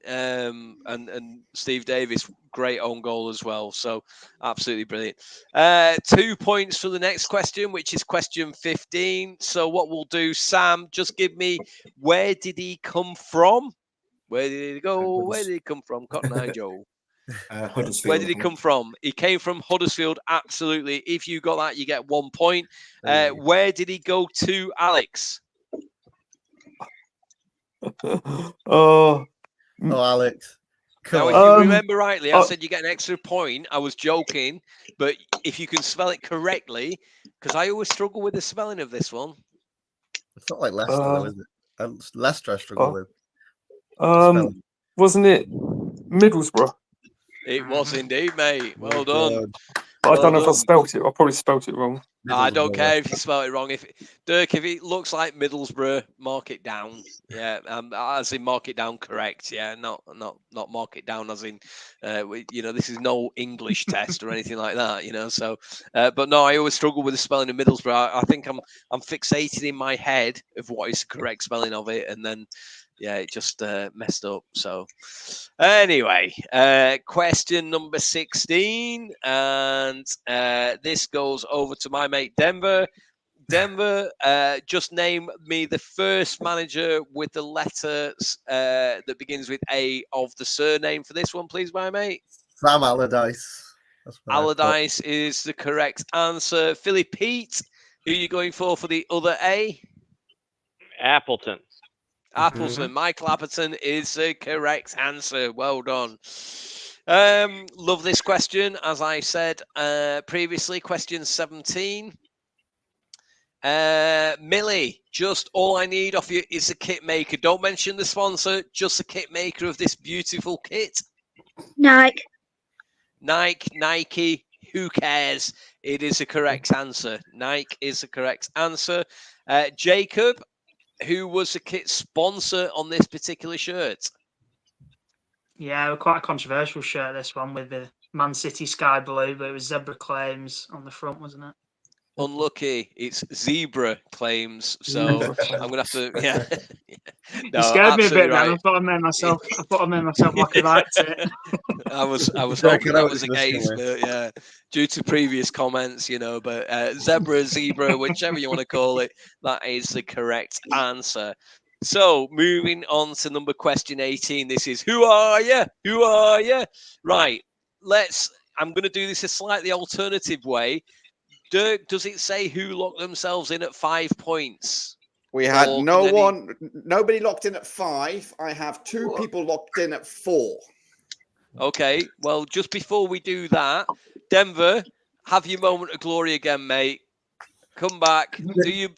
Speaker 2: And Steve Davis, great own goal as well. So absolutely brilliant. 2 points for the next question, which is question 15. So what we'll do, Sam, just give me, where did he come from? Where did he go? Where did he come from? Cotton Eye Joe.
Speaker 6: Huddersfield.
Speaker 2: Where did he come from? He came from Huddersfield. Absolutely. If you got that, you get 1 point. Where did he go to, Alex?
Speaker 9: Oh, Alex.
Speaker 2: Now, if you remember rightly, I said you get an extra point. I was joking, but if you can spell it correctly, because I always struggle with the spelling of this one.
Speaker 9: It's not like Leicester, though, is it? Leicester I struggle with.
Speaker 4: Wasn't it Middlesbrough?
Speaker 2: It was indeed, mate. Well done.
Speaker 4: I don't know if I spelt it. I probably spelt it wrong.
Speaker 2: I don't care if you spell it wrong. If it looks like Middlesbrough, mark it down. Yeah, as in mark it down correct. Yeah, not mark it down as in, this is no English test or anything like that. So, but no, I always struggle with the spelling of Middlesbrough. I think I'm fixated in my head of what is the correct spelling of it, and then. Yeah, it just messed up. So anyway, question number 16. And this goes over to my mate Denver. Denver, just name me the first manager with the letters that begins with A of the surname for this one, please, my mate.
Speaker 9: Sam Allardyce.
Speaker 2: Allardyce is the correct answer. Philly Pete, who are you going for the other A?
Speaker 5: Appleton.
Speaker 2: Appleton. Michael Appleton is the correct answer. Well done. Love this question. As I said previously, question 17. Millie, just all I need off you is a kit maker. Don't mention the sponsor, just a kit maker of this beautiful kit.
Speaker 8: Nike.
Speaker 2: Nike, who cares? It is the correct answer. Nike is the correct answer. Jacob, who was the kit sponsor on this particular shirt?
Speaker 7: Yeah, quite a controversial shirt, this one, with the Man City sky blue, but it was Zebra Claims on the front, wasn't it?
Speaker 2: Unlucky. It's Zebra Claims. So I'm going to have to, yeah.
Speaker 7: No, you scared me a bit, right. Then. I thought I made myself like I liked it.
Speaker 2: I was hoping that was the case, but yeah, due to previous comments, but zebra, whichever you want to call it, that is the correct answer. So moving on to number question 18. This is who are you? Who are you? Right. I'm going to do this a slightly alternative way. Dirk, does it say who locked themselves in at 5 points?
Speaker 1: We had nobody locked in at 5. I have 2 people locked in at 4.
Speaker 2: Okay, well, just before we do that, Denver, have your moment of glory again, mate. Come back. Do your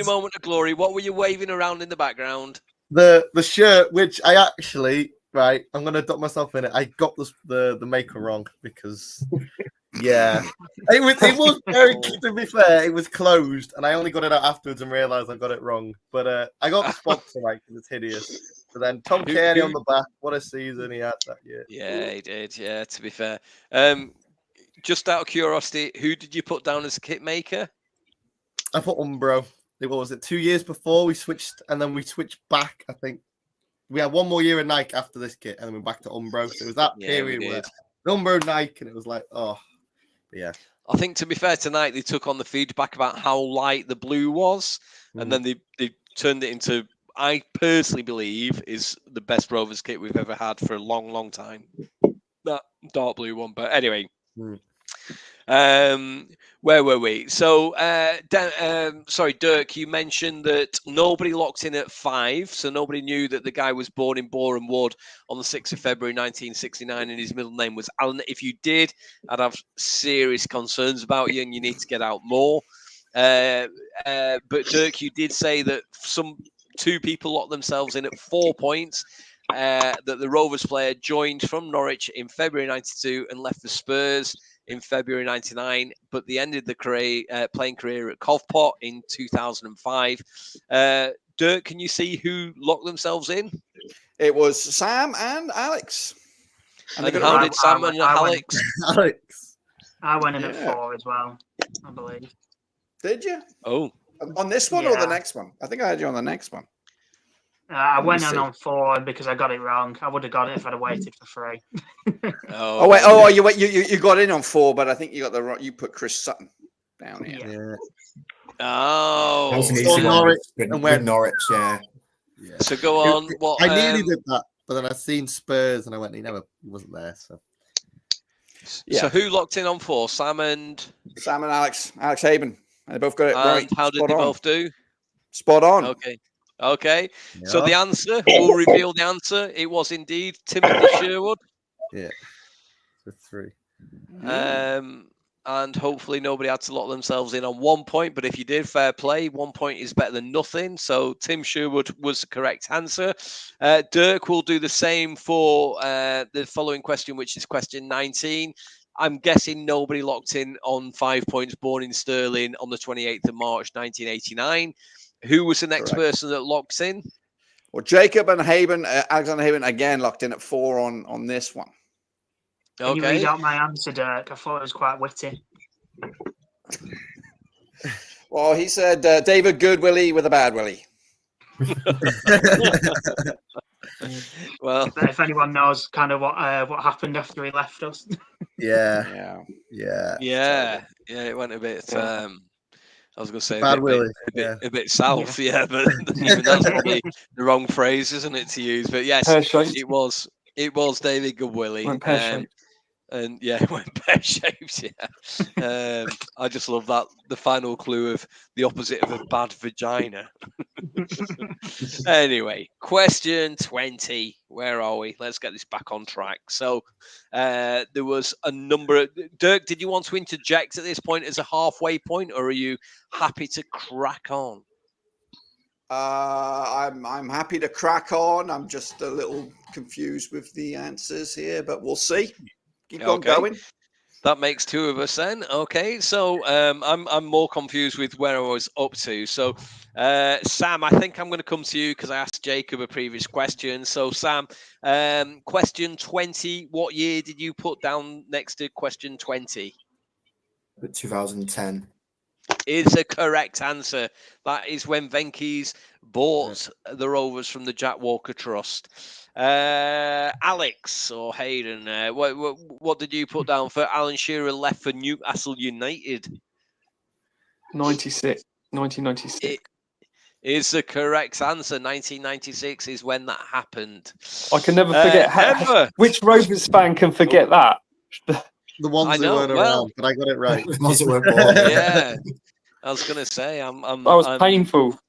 Speaker 2: moment of glory. What were you waving around in the background?
Speaker 9: The shirt, which I actually, right, I'm going to duck myself in it. I got the maker wrong because... Yeah, it was very. To be fair, it was closed, and I only got it out afterwards and realised I got it wrong. But I got the sponsor right because it's hideous. But then Tom Kearney on the back, what a season he had that year.
Speaker 2: Yeah, he did. Yeah, to be fair. Just out of curiosity, who did you put down as a kit maker?
Speaker 9: I put Umbro. What was it? 2 years before we switched, and then we switched back. I think we had one more year in Nike after this kit, and then we're back to Umbro. So it was that period where Umbro Nike, and it was like, oh. Yeah,
Speaker 2: I think to be fair, tonight they took on the feedback about how light the blue was, and then they turned it into, I personally believe, is the best Rovers kit we've ever had for a long, long time. That dark blue one, but anyway. Where were we? So, sorry, Dirk, you mentioned that nobody locked in at 5, so nobody knew that the guy was born in Boreham Wood on the 6th of February 1969 and his middle name was Alan. If you did, I'd have serious concerns about you and you need to get out more. But Dirk, you did say that 2 people locked themselves in at 4 points. That the Rovers player joined from Norwich in February 92 and left for Spurs in February 99, but they ended the playing career at Covpot in 2005. Dirk, can you see who locked themselves in?
Speaker 1: It was Sam and Alex.
Speaker 2: And how did Sam and Alex?
Speaker 7: I went in at 4 as well, I believe.
Speaker 1: Did you?
Speaker 2: Oh.
Speaker 1: On this one or the next one? I think I had you on the next one.
Speaker 7: I went in on 4 because I got it wrong. I would have got it if I'd have waited for 3.
Speaker 1: You got in on 4, but I think you got the wrong. You put Chris Sutton down here.
Speaker 7: Yeah.
Speaker 2: Oh,
Speaker 6: that was an easy Norwich, with Norwich, yeah.
Speaker 2: So go on.
Speaker 9: I nearly did that, but then I seen Spurs and I went, he wasn't there. So
Speaker 2: So who locked in on 4? Sam and
Speaker 1: Alex Haben. They both got it right.
Speaker 2: How did they both do?
Speaker 1: Spot on.
Speaker 2: Okay. Yeah. So the answer, we'll reveal the answer. It was indeed Timothy Sherwood.
Speaker 9: Yeah. For 3.
Speaker 2: And hopefully nobody had to lock themselves in on 1 point. But if you did, fair play. 1 point is better than nothing. So Tim Sherwood was the correct answer. Dirk will do the same for the following question, which is question 19. I'm guessing nobody locked in on 5 points, born in Stirling on the 28th of March, 1989. Who was the next person that locked in?
Speaker 1: Well, Jacob and Haben, Alexander Haben, again locked in at 4 on this one.
Speaker 7: Can you read out my answer, Dirk? I thought it was quite witty.
Speaker 1: Well, he said David Goodwillie with a bad willie.
Speaker 2: Well,
Speaker 7: if anyone knows kind of what happened after he left us.
Speaker 9: Yeah.
Speaker 2: It went a bit. I was going to say a bit south, but even that's probably the wrong phrase, isn't it, to use? But yes, it was David Goodwillie. And yeah, it went pear-shaped, I just love that, the final clue of the opposite of a bad vagina. Anyway, question 20. Where are we? Let's get this back on track. So there was a number of... Dirk, did you want to interject at this point as a halfway point, or are you happy to crack on?
Speaker 1: I'm happy to crack on. I'm just a little confused with the answers here, but we'll see. Keep on going.
Speaker 2: That makes 2 of us then. Okay, so I'm more confused with where I was up to. So, Sam, I think I'm going to come to you because I asked Jacob a previous question. So, Sam, question 20. What year did you put down next to question 20?
Speaker 6: 2010.
Speaker 2: Is a correct answer. That is when Venky's bought the Rovers from the Jack Walker Trust. Alex or Hayden, what did you put down for Alan Shearer left for Newcastle United?
Speaker 4: 1996.
Speaker 2: is the correct answer. 1996 is when that happened.
Speaker 4: I can never forget.
Speaker 2: Denver.
Speaker 4: Which Rovers fan can forget that?
Speaker 9: The ones who weren't around, but I got it right.
Speaker 6: The ones that weren't born.
Speaker 2: Yeah, I was gonna say
Speaker 4: that was painful.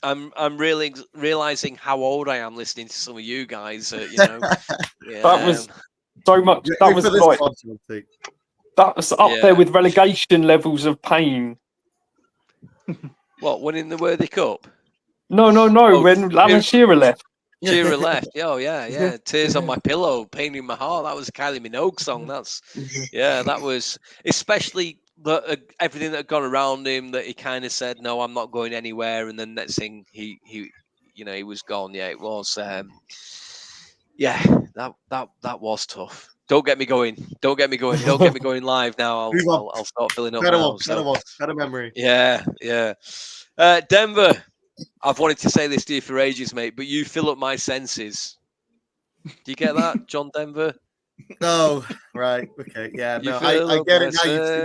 Speaker 2: I'm really realizing how old I am listening to some of you guys. You know,
Speaker 4: that was so much. That was like that was up there with relegation levels of pain.
Speaker 2: What, winning the Worthy Cup?
Speaker 4: No.
Speaker 2: Oh,
Speaker 4: when Alan Shearer left.
Speaker 2: Shearer left. Oh yeah. Tears on my pillow, pain in my heart. That was a Kylie Minogue song. That was especially everything that had gone around him. That he kind of said, "No, I'm not going anywhere," and then next thing he was gone. Yeah, it was. That was tough. Don't get me going. Don't get me going live now. I'll start filling up.
Speaker 9: Better memory.
Speaker 2: Yeah. Denver, I've wanted to say this to you for ages, mate, but you fill up my senses. Do you get that, John Denver?
Speaker 9: No, right. Okay. Yeah. No, I get it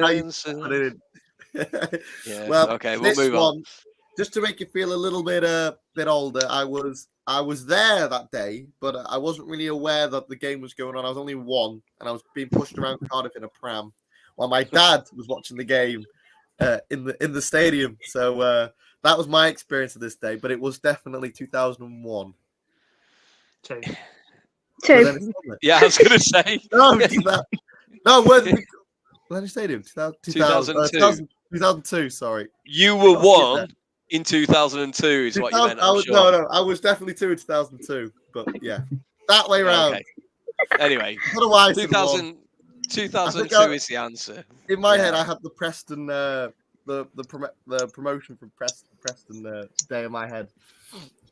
Speaker 9: now. You put it in.
Speaker 2: Yeah.
Speaker 9: Well,
Speaker 2: okay. We'll move on.
Speaker 9: Just to make you feel a little bit older, I was there that day, but I wasn't really aware that the game was going on. I was only 1, and I was being pushed around Cardiff in a pram, while my dad was watching the game in the stadium. So that was my experience of this day. But it was definitely 2001.
Speaker 8: 2.
Speaker 2: Yeah, I was going to say.
Speaker 9: No, where Stadium? 2002. Sorry.
Speaker 2: You were 1 in 2002 is what you meant.
Speaker 9: No, I was definitely 2 in 2002. But yeah, that way around.
Speaker 2: Okay. Anyway, 2002 is the answer.
Speaker 9: In my head, I had the Preston, the promotion from Preston day in my head.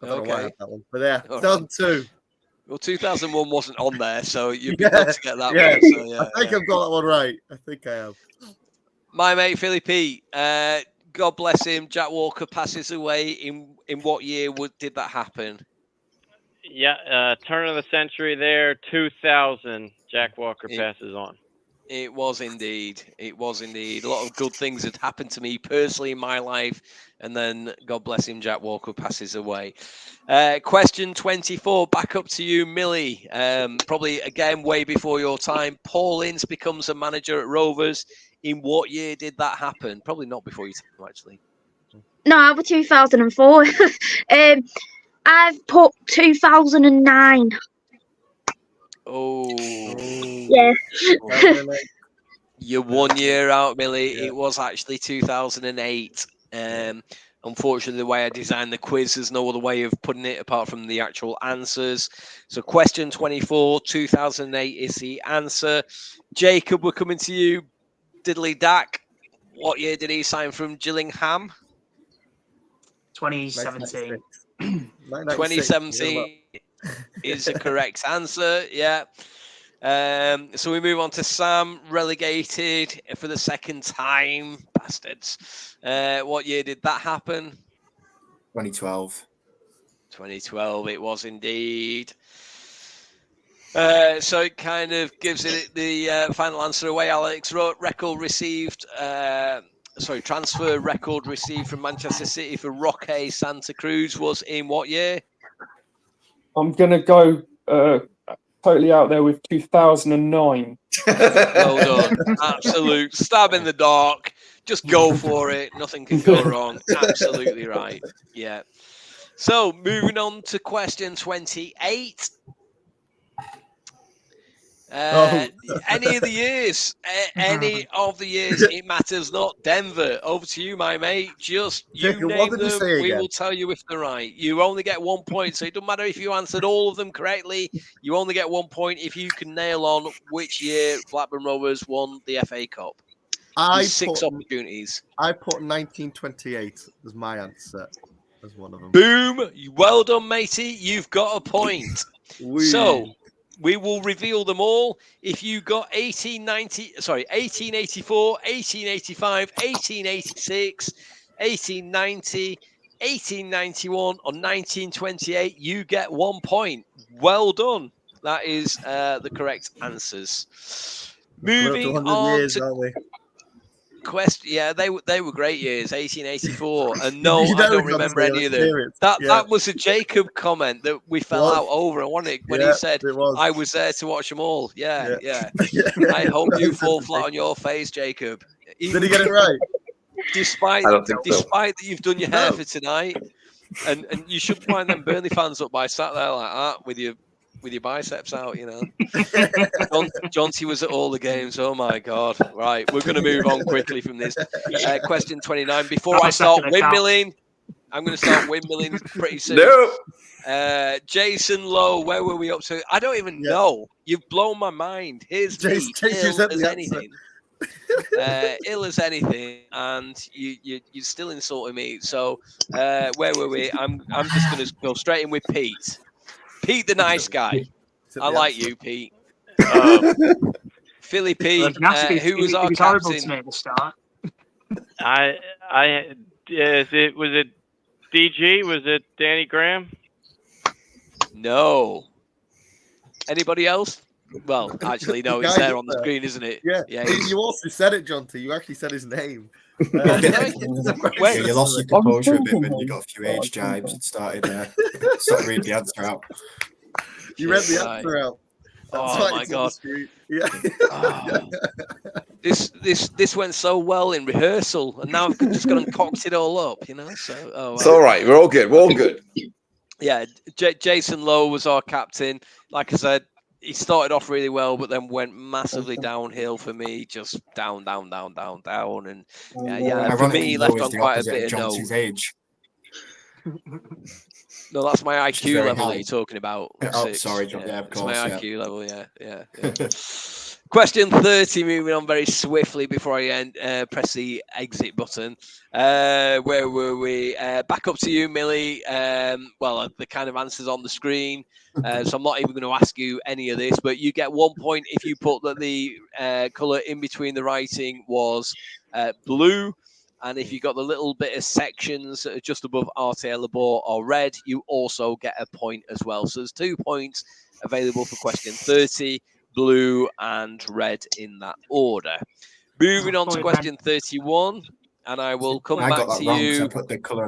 Speaker 9: I don't know why I had that one. But yeah, 2002.
Speaker 2: Well, 2001 wasn't on there, so you'd be good to get that one. So,
Speaker 9: I think I've got that one right. I think I have.
Speaker 2: My mate Philly Pete, God bless him. Jack Walker passes away. In what year did that happen?
Speaker 5: Yeah, turn of the century there, 2000. Jack Walker passes on.
Speaker 2: It was indeed. A lot of good things had happened to me personally in my life, and then God bless him, Jack Walker passes away. Question 24, back up to you, Millie. Probably again way before your time. Paul Ince becomes a manager at Rovers. In what year did that happen? Probably not before your time, actually.
Speaker 8: No, I was 2004. I've put 2009.
Speaker 2: Oh.
Speaker 8: Yeah.
Speaker 2: You're 1 year out, Millie. Yeah. It was actually 2008. Unfortunately, the way I designed the quiz, there's no other way of putting it apart from the actual answers. So question 24, 2008 is the answer. Jacob, we're coming to you. Diddley Dack, what year did he sign from Gillingham?
Speaker 7: 2017.
Speaker 2: 2017 is the correct answer. Yeah. So we move on to Sam, relegated for the second time. Bastards. What year did that happen?
Speaker 6: 2012.
Speaker 2: 2012, it was indeed. So it kind of gives it the final answer away. Alex, transfer record received from Manchester City for Roque Santa Cruz was in what year?
Speaker 4: I'm going to go totally out there with 2009.
Speaker 2: Well done. Absolute stab in the dark. Just go for it. Nothing can go wrong. Absolutely right. Yeah. So moving on to question 28. Any of the years, it matters not. Denver, over to you, my mate. Just you name them, we will tell you if they're right. You only get 1 point, so it doesn't matter if you answered all of them correctly. You only get 1 point if you can nail on which year Blackburn Rovers won the FA Cup. Six opportunities.
Speaker 9: I put 1928 as my answer as one of them.
Speaker 2: Boom! Well done, matey. You've got a point. So we will reveal them all. If you got 1884, 1885, 1886, 1890, 1891, or 1928, you get 1 point. Well done. That is the correct answers. Moving on
Speaker 9: years, aren't we?
Speaker 2: Question. Yeah, they were great years, 1884, and no,
Speaker 9: You
Speaker 2: I
Speaker 9: know
Speaker 2: don't
Speaker 9: it,
Speaker 2: remember
Speaker 9: Johnson,
Speaker 2: any of them.
Speaker 9: experience.
Speaker 2: That
Speaker 9: Yeah.
Speaker 2: that was a Jacob comment that we fell
Speaker 9: Was.
Speaker 2: out over. I wanted when
Speaker 9: Yeah,
Speaker 2: he said
Speaker 9: it was.
Speaker 2: I was there to watch them all. Yeah.
Speaker 9: Yeah.
Speaker 2: I hope you
Speaker 9: That
Speaker 2: fall
Speaker 9: was
Speaker 2: flat on your face, Jacob.
Speaker 9: Did he get it right?
Speaker 2: Despite
Speaker 10: I don't think so.
Speaker 2: despite that you've done your hair
Speaker 9: No.
Speaker 2: for tonight, and you should wind them Burnley fans up by sat there like that with your biceps out, you know. Jonty was at all the games. Oh my God! Right, we're going to move on quickly from this. Question 29. Before I start windmilling, I'm going to start windmilling pretty soon.
Speaker 10: No.
Speaker 2: Jason Lowe, where were we up to? I don't even know. You've blown my mind. Here's me, ill as anything. Ill as anything, and you're still insulting me. So where were we? I'm just going to go straight in with Pete. Pete, the nice guy. I like you, Pete. Philly Pete, who was our
Speaker 7: horrible to
Speaker 2: captain?
Speaker 7: me at the start.
Speaker 5: Was it DG? Was it Danny Graham?
Speaker 2: No. Anybody else? Well, actually, no. It's there on the screen, isn't it?
Speaker 9: Yeah.
Speaker 2: Yeah.
Speaker 9: You also said it, John T. You actually said his name.
Speaker 6: Yeah, you lost your composure a bit when you got a few age jibes and started reading the answer out.
Speaker 9: You read the answer out.
Speaker 2: Oh my God!
Speaker 9: Yeah.
Speaker 2: Oh. This went so well in rehearsal, and now I've just gone and cocked it all up, you know. So
Speaker 10: It's all right. We're all good. We're all good.
Speaker 2: Yeah, Jason Lowe was our captain. Like I said, he started off really well, but then went massively downhill for me. Just down, and for me, he left on quite a bit of note.
Speaker 6: Age.
Speaker 2: No, that's my IQ level
Speaker 6: high.
Speaker 2: that you're talking about.
Speaker 6: Oh,
Speaker 2: 6.
Speaker 6: sorry, John. Yeah, of
Speaker 2: it's
Speaker 6: course.
Speaker 2: my IQ level. Yeah. Question 30. Moving on very swiftly before I press the exit button. Where were we? Back up to you, Millie. Well, the kind of answers on the screen. So I'm not even going to ask you any of this, but you get 1 point if you put that the colour in between the writing was blue. And if you got the little bit of sections just above Arte Labor or red, you also get a point as well. So there's 2 points available for question 30, blue and red in that order. Moving on to question 31, and I will come back to you.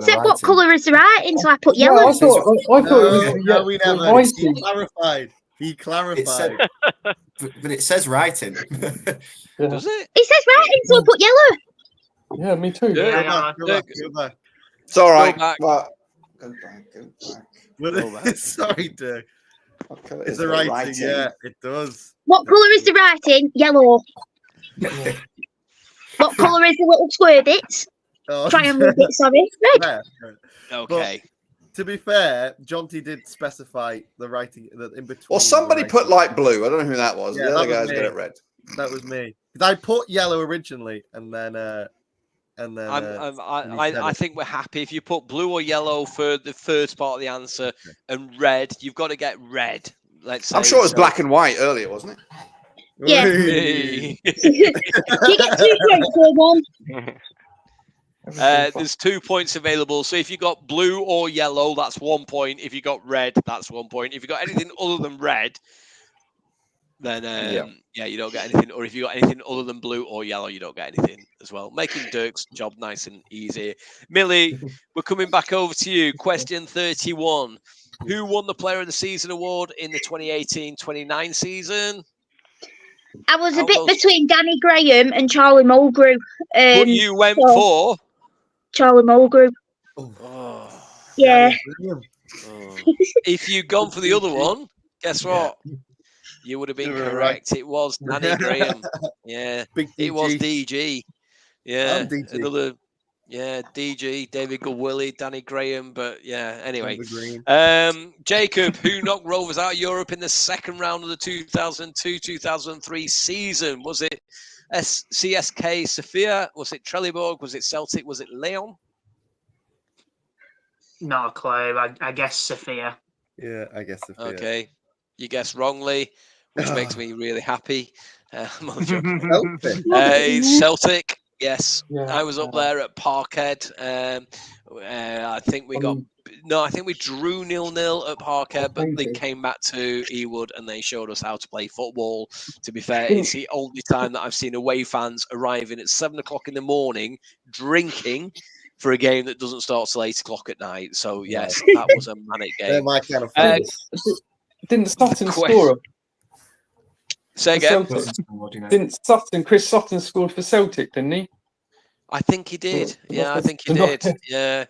Speaker 8: Said what colour is the writing? So I put yellow.
Speaker 4: I thought it was
Speaker 9: No, we never.
Speaker 4: writing.
Speaker 9: He clarified.
Speaker 6: But it says writing.
Speaker 2: Does it?
Speaker 8: It says writing, so I put yellow.
Speaker 4: Yeah, me too.
Speaker 9: Go back.
Speaker 10: It's all right.
Speaker 1: Go
Speaker 9: back. Sorry, Dirk. It's the writing. Yeah, it does.
Speaker 8: What colour is the writing? Yellow. What colour is the little square bits? Triangle bits, sorry. Red.
Speaker 2: Okay.
Speaker 9: But, to be fair, Jonty did specify the writing that in between.
Speaker 1: Well, somebody put light blue. I don't know who that was.
Speaker 9: Yeah,
Speaker 1: the other
Speaker 9: that was
Speaker 1: guys got
Speaker 9: me.
Speaker 1: it red.
Speaker 9: That was me. Because I put yellow originally, and then.
Speaker 2: I think we're happy if you put blue or yellow for the first part of the answer, and red. You've got to get red. Let's say.
Speaker 1: I'm sure it was black and white earlier, wasn't it?
Speaker 8: Yeah.
Speaker 2: Hey.
Speaker 8: You get 2 points for one.
Speaker 2: There's 2 points available. So if you got blue or yellow, that's 1 point. If you got red, that's 1 point. If you got anything other than red, then you don't get anything. Or if you got anything other than blue or yellow, you don't get anything as well. Making Dirk's job nice and easy. Millie, we're coming back over to you. Question 31. Who won the Player of the Season award in the 2018-29 season?
Speaker 8: I was a bit between Danny Graham and Charlie Mulgrew.
Speaker 2: But you went for
Speaker 8: Charlie Mulgrew.
Speaker 2: Oh.
Speaker 8: Yeah.
Speaker 2: If you'd gone for the other one, guess what? You would have been correct. Right. It was Danny Graham. Yeah. It was DG. Yeah.
Speaker 9: DG.
Speaker 2: Another. Yeah, DG, David Goodwillie, Danny Graham, but yeah, anyway. Jacob, who knocked Rovers out of Europe in the second round of the 2002-2003 season? Was it CSK Sofia? Was it Trelleborg? Was it Celtic? Was it Leon?
Speaker 7: Not a clue. I guess Sofia.
Speaker 9: Yeah, I guess Sofia.
Speaker 2: Okay. You guessed wrongly, which makes me really happy. I'm not joking. It's Celtic. Yes, I was up there at Parkhead. I think we got No, I think we drew 0-0 at Parkhead, but
Speaker 4: thank
Speaker 2: they
Speaker 4: you.
Speaker 2: came back to Ewood and they showed us how to play football. To be fair,
Speaker 4: Didn't-
Speaker 2: it's the only time that I've seen away fans arriving at 7 o'clock in the morning drinking for a game that doesn't start till 8 o'clock at night. So yes, that was a manic
Speaker 9: They're
Speaker 2: game.
Speaker 9: my kind of
Speaker 2: Uh,
Speaker 9: friends.
Speaker 4: Didn't Sutton
Speaker 2: que-
Speaker 4: score
Speaker 2: Say
Speaker 4: for
Speaker 2: again.
Speaker 4: Celtic? Didn't Sutton, Chris Sutton scored for Celtic, didn't he?
Speaker 2: I think he did. Yeah, I think he did. Yeah.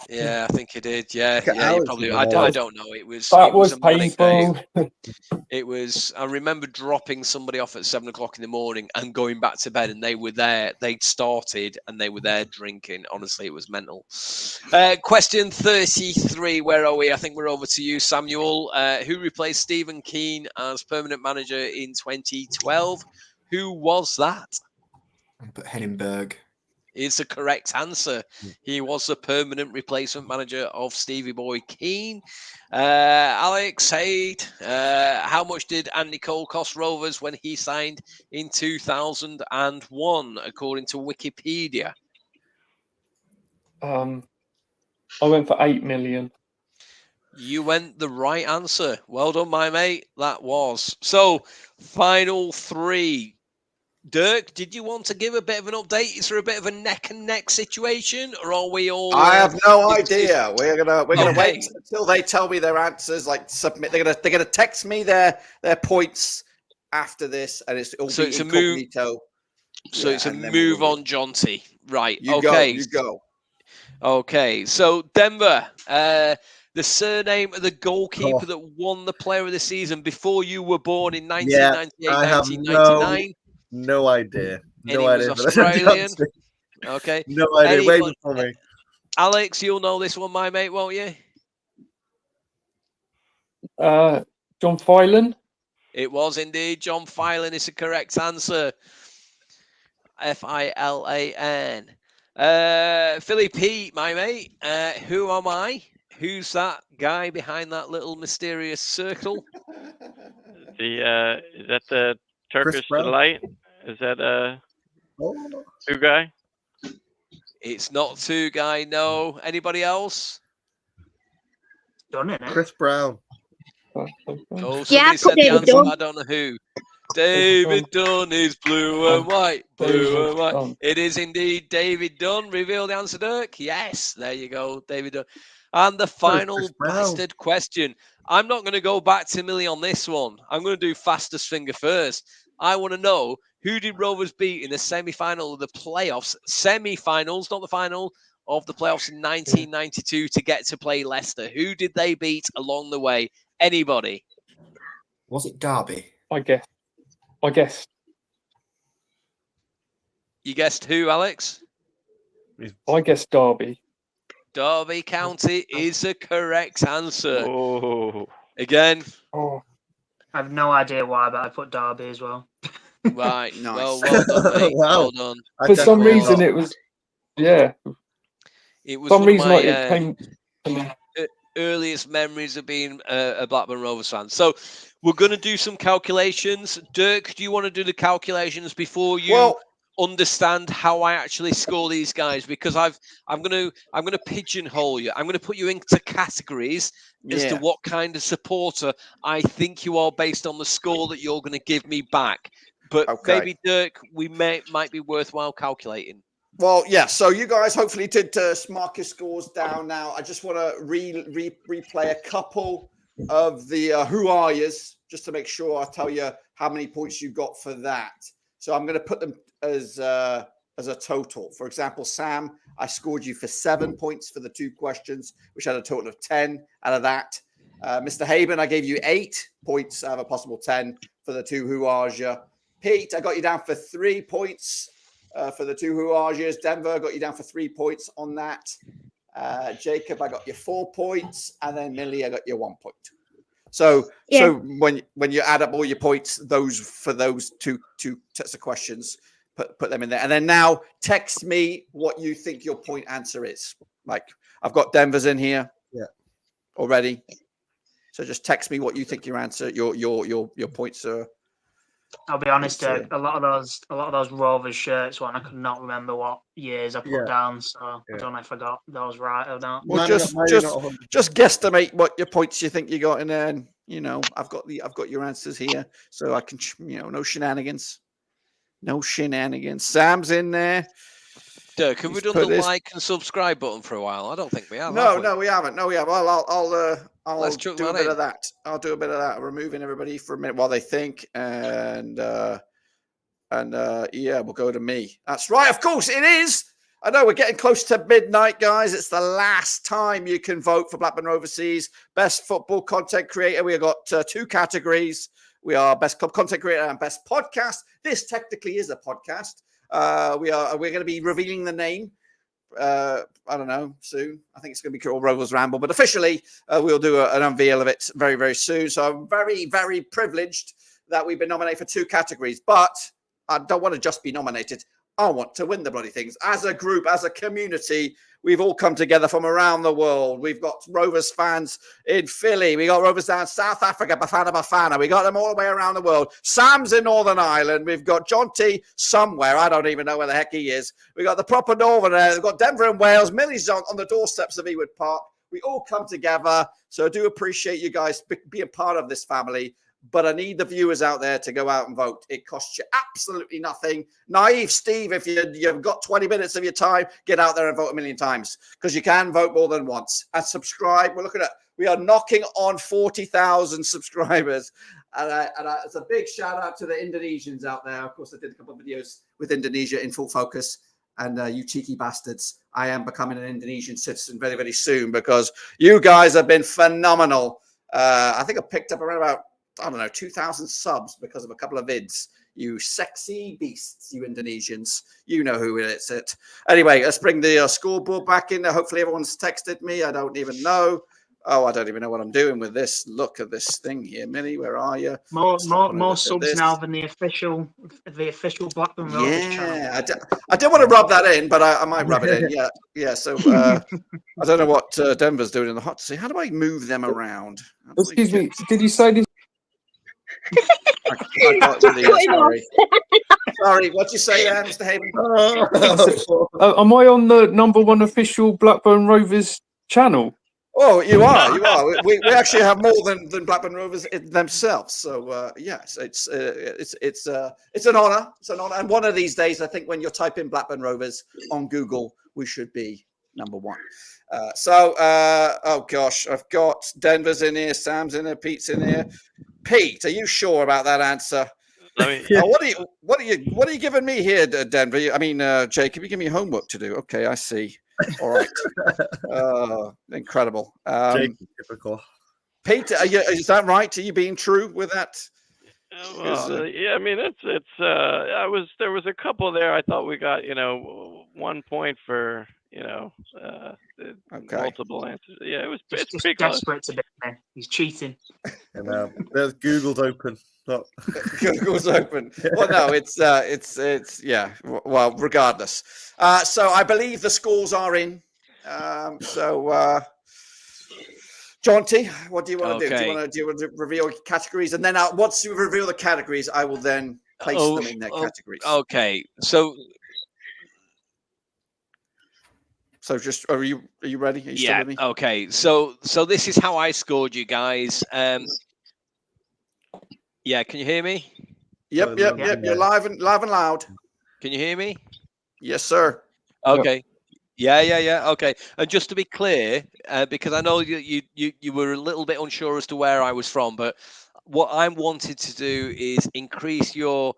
Speaker 2: Yeah, I think he did. Yeah,
Speaker 9: Look at
Speaker 2: you
Speaker 9: Alex
Speaker 2: probably.
Speaker 9: in
Speaker 2: I
Speaker 9: the
Speaker 2: don't know. It was.
Speaker 4: That
Speaker 2: It was
Speaker 4: was
Speaker 2: a manic day.
Speaker 4: painful.
Speaker 2: It was. I remember dropping somebody off at 7 o'clock in the morning and going back to bed, and they were there. They'd started, and they were there drinking. Honestly, it was mental. Question 33. Where are we? I think we're over to you, Samuel. Who replaced Stephen Keane as permanent manager in 2012? Who was that?
Speaker 6: But Henningberg.
Speaker 2: Is the correct answer. He was the permanent replacement manager of Stevie Boy Keane. Alex Haid, how much did Andy Cole cost Rovers when he signed in 2001, according to Wikipedia?
Speaker 4: I went for 8 million.
Speaker 2: You went the right answer. Well done, my mate. That was. So, final three. Dirk, did you want to give a bit of an update? Is there a bit of a neck and neck situation, or are we all?
Speaker 1: I have no idea. We're gonna
Speaker 2: Okay.
Speaker 1: wait until they tell me their answers. Like submit. They're gonna text me their points after this, and it'll
Speaker 2: So
Speaker 1: be
Speaker 2: it's a move.
Speaker 1: incognito.
Speaker 2: So
Speaker 1: Yeah,
Speaker 2: it's a
Speaker 1: and then
Speaker 2: move
Speaker 1: we'll-
Speaker 2: on, Jonty. Right.
Speaker 1: You
Speaker 2: okay.
Speaker 1: go. You go.
Speaker 2: Okay. So Denver, the surname of the goalkeeper that won the Player of the Season before you were born in 1998,
Speaker 9: I have
Speaker 2: 1999.
Speaker 9: no idea.
Speaker 2: And
Speaker 9: No
Speaker 2: he
Speaker 9: idea.
Speaker 2: was Australian. Okay.
Speaker 9: No idea. Way
Speaker 2: Anyone-
Speaker 9: before me.
Speaker 2: Alex, you'll know this one, my mate, won't you?
Speaker 4: John Filan.
Speaker 2: It was indeed John Filan is the correct answer. Filan. Philly Pete, my mate. Who am I? Who's that guy behind that little mysterious circle?
Speaker 5: Is that the Turkish
Speaker 9: Brown.
Speaker 5: delight? Is that
Speaker 9: Oh.
Speaker 5: two guy?
Speaker 2: It's not two guy. No. Anybody else?
Speaker 7: Done it.
Speaker 9: Chris Brown.
Speaker 2: Oh,
Speaker 8: Yeah,
Speaker 2: somebody
Speaker 8: I put
Speaker 2: said the
Speaker 8: David
Speaker 2: answer.
Speaker 8: Dunn.
Speaker 2: But I don't know who. David Dunn is blue and white. Blue and white. It is indeed David Dunn. Reveal the answer, Dirk. Yes, there you go, David Dunn. And the final
Speaker 9: Chris Brown.
Speaker 2: bastard question. I'm not going to go back to Millie on this one. I'm going to do fastest finger first. I want to know, who did Rovers beat in the semi-final of the playoffs? Semi-finals, not the final, of the playoffs in 1992 to get to play Leicester. Who did they beat along the way? Anybody?
Speaker 6: Was it Derby?
Speaker 4: I guess.
Speaker 2: You guessed who, Alex?
Speaker 4: I guess Derby.
Speaker 2: Derby County is the correct answer.
Speaker 5: Oh,
Speaker 2: Again,
Speaker 4: Oh,
Speaker 7: I have no idea why, but I put Derby as well.
Speaker 2: right.
Speaker 1: Nice.
Speaker 2: Well done, mate.
Speaker 9: Wow.
Speaker 2: Well done.
Speaker 9: I
Speaker 4: for some
Speaker 9: definitely
Speaker 4: reason
Speaker 9: not.
Speaker 4: it was. Yeah.
Speaker 2: It was
Speaker 4: For some
Speaker 2: one of
Speaker 4: reason
Speaker 2: my
Speaker 4: it came. To me.
Speaker 2: earliest memories of being a Blackburn Rovers fan. So we're going to do some calculations. Dirk, do you want to do the calculations before you
Speaker 1: Well,
Speaker 2: understand how I actually score these guys? Because I'm going to pigeonhole you. I'm going to put you into categories as to
Speaker 1: yeah.
Speaker 2: what kind of supporter I think you are based on the score that you're going to give me back. But
Speaker 1: Okay.
Speaker 2: maybe Dirk, we might be worthwhile calculating.
Speaker 1: Well, yeah. So you guys hopefully did mark your scores down. Now I just want to replay a couple of the who are yous just to make sure I tell you how many points you got for that. So I'm going to put them as a total. For example, Sam, I scored you for 7 points for the 2 questions, which had a total of 10 out of that. Mr. Haben, I gave you 8 points out of a possible 10 for the 2 who are you. Pete, I got you down for 3 points. For the 2 who are yous. Denver, got you down for 3 points on that. Jacob, I got you 4 points, and then Millie, I got you 1 point. So,
Speaker 8: Yeah.
Speaker 1: so when you add up all your points, those two sets of questions, put them in there, and then now text me what you think your point answer is. Like I've got Denver's in here, already. So just text me what you think your answer, your points are
Speaker 7: I'll be honest, a lot of those Rovers shirts, I could not remember what years I put down, so I don't know if I got those right or not.
Speaker 1: Well, just guesstimate what your points you think you got in there, and I've got your answers here, so I can no shenanigans, Sam's in there.
Speaker 2: Dirk, have we done the like and subscribe button for a while? I don't think we have.
Speaker 1: No, we haven't. No, we haven't. I'll do a bit of that. I'll do a bit of that, removing everybody for a minute while they think, and we'll go to me. That's right. Of course, it is. I know we're getting close to midnight, guys. It's the last time you can vote for Blackburn Roverseas Best Football Content Creator. We've got 2 categories. We are Best Club Content Creator and Best Podcast. This technically is a podcast. We're going to be revealing the name. I don't know, soon. I think it's going to be called Rovers Ramble, but officially we'll do an unveil of it very, very soon. So I'm very, very privileged that we've been nominated for 2 categories, but I don't want to just be nominated. I want to win the bloody things. As a group, as a community, we've all come together from around the world. We've got Rovers fans in Philly. We got Rovers down South Africa, Bafana. We got them all the way around the world. Sam's in Northern Ireland. We've got John T somewhere. I don't even know where the heck he is. We got the proper Northerners. We've got Denver and Wales. Millie's on the doorsteps of Ewood Park. We all come together. So I do appreciate you guys being part of this family. But I need the viewers out there to go out and vote. It costs you absolutely nothing. Naive Steve, if you've got 20 minutes of your time, get out there and vote a million times, because you can vote more than once. And subscribe. We are knocking on 40,000 subscribers. And it's a big shout out to the Indonesians out there. Of course, I did a couple of videos with Indonesia in full focus. And you cheeky bastards, I am becoming an Indonesian citizen very, very soon, because you guys have been phenomenal. I think I picked up around about 2,000 subs because of a couple of vids. You sexy beasts, you Indonesians. You know who it's it. Anyway, let's bring the scoreboard back in there. Hopefully everyone's texted me. I don't even know. Oh, I don't even know what I'm doing with this. Look at this thing here, Millie. Where are you?
Speaker 7: More subs now than the official Blackburn Rovers channel.
Speaker 1: Yeah, I don't want to rub that in, but I might rub it in. Yeah. So I don't know what Denver's doing in the hot seat. How do I move them around?
Speaker 4: Excuse me. Did you say this?
Speaker 1: Sorry, what'd you say there, Mr. Haven?
Speaker 4: Am I on the #1 official Blackburn Rovers channel?
Speaker 1: Oh, you are. We actually have more than Blackburn Rovers themselves. So yes, it's an honor. It's an honor. And one of these days, I think when you type in Blackburn Rovers on Google, we should be #1. Oh gosh, I've got Denver's in here, Sam's in here, Pete's in here. Pete, are you sure about that answer? What are you giving me here, Denver? I mean, Jacob, you give me homework to do. Okay, I see. All right. Incredible.
Speaker 9: Typical.
Speaker 1: Pete, is that right? Are you being true with that?
Speaker 5: Yeah, I mean, there was a couple there. I thought we got 1 point for multiple answers. Yeah, it's pretty close.
Speaker 7: Desperate to be there. He's cheating.
Speaker 9: And there's Google's open.
Speaker 1: Google's open. Well, no, it's yeah. Well, regardless. So I believe the scores are in. John T, what do you want to do? Do you want to reveal categories, and then once you reveal the categories, I will then place them in their categories.
Speaker 2: Okay, so
Speaker 1: just are you ready? Are you still with me?
Speaker 2: Okay. So this is how I scored you guys. Yeah, can you hear me?
Speaker 1: Yep. You're live and loud.
Speaker 2: Can you hear me?
Speaker 1: Yes, sir.
Speaker 2: Okay. Yeah. Okay. And just to be clear, because I know you were a little bit unsure as to where I was from, but what I wanted to do is increase your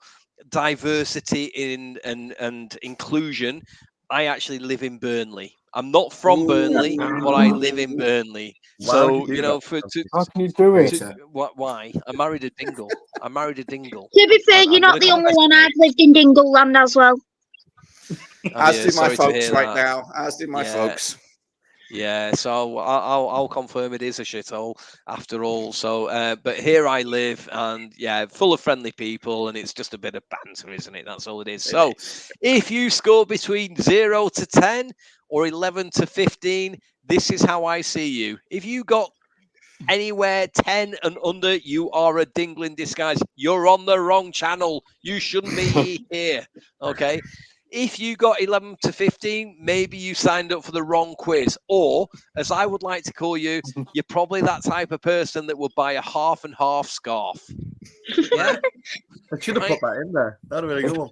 Speaker 2: diversity in and inclusion. I actually live in Burnley. I'm not from Burnley, but I live in Burnley. So
Speaker 4: how can you do it?
Speaker 2: Why? I married a dingle.
Speaker 8: To be fair, you're not the only one. I've lived in Dingle Land as well.
Speaker 1: As do my folks right now. As do my folks.
Speaker 2: Yeah, so I'll confirm it is a shithole after all. So, but here I live, and full of friendly people, and it's just a bit of banter, isn't it? That's all it is. So, if you score between 0 to 10 or 11 to 15, this is how I see you. If you got Anywhere 10 and under, you are a dingle in disguise. You're on the wrong channel. You shouldn't be here. Okay. If you got 11 to 15, maybe you signed up for the wrong quiz. Or, as I would like to call you, you're probably that type of person that will buy a half and half scarf. Yeah.
Speaker 9: I should have put that in there. That'd have been a good one.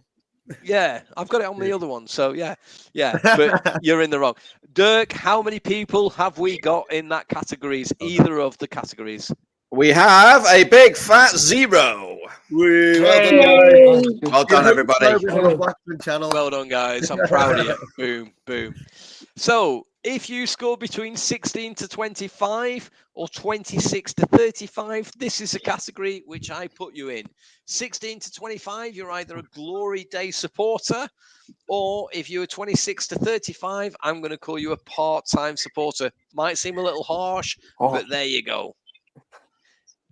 Speaker 2: Yeah, I've got it on the other one. So, yeah. But you're in the wrong. Dirk, how many people have we got in that categories? Either of the categories?
Speaker 10: We have a big fat 0. Well done, everybody.
Speaker 2: Well done, guys. I'm proud of you. Boom, boom. So, if you score between 16 to 25 or 26 to 35, this is a category which I put you in. 16 to 25, you're either a Glory Day supporter, or if you're 26 to 35, I'm going to call you a part-time supporter. Might seem a little harsh, but there you go.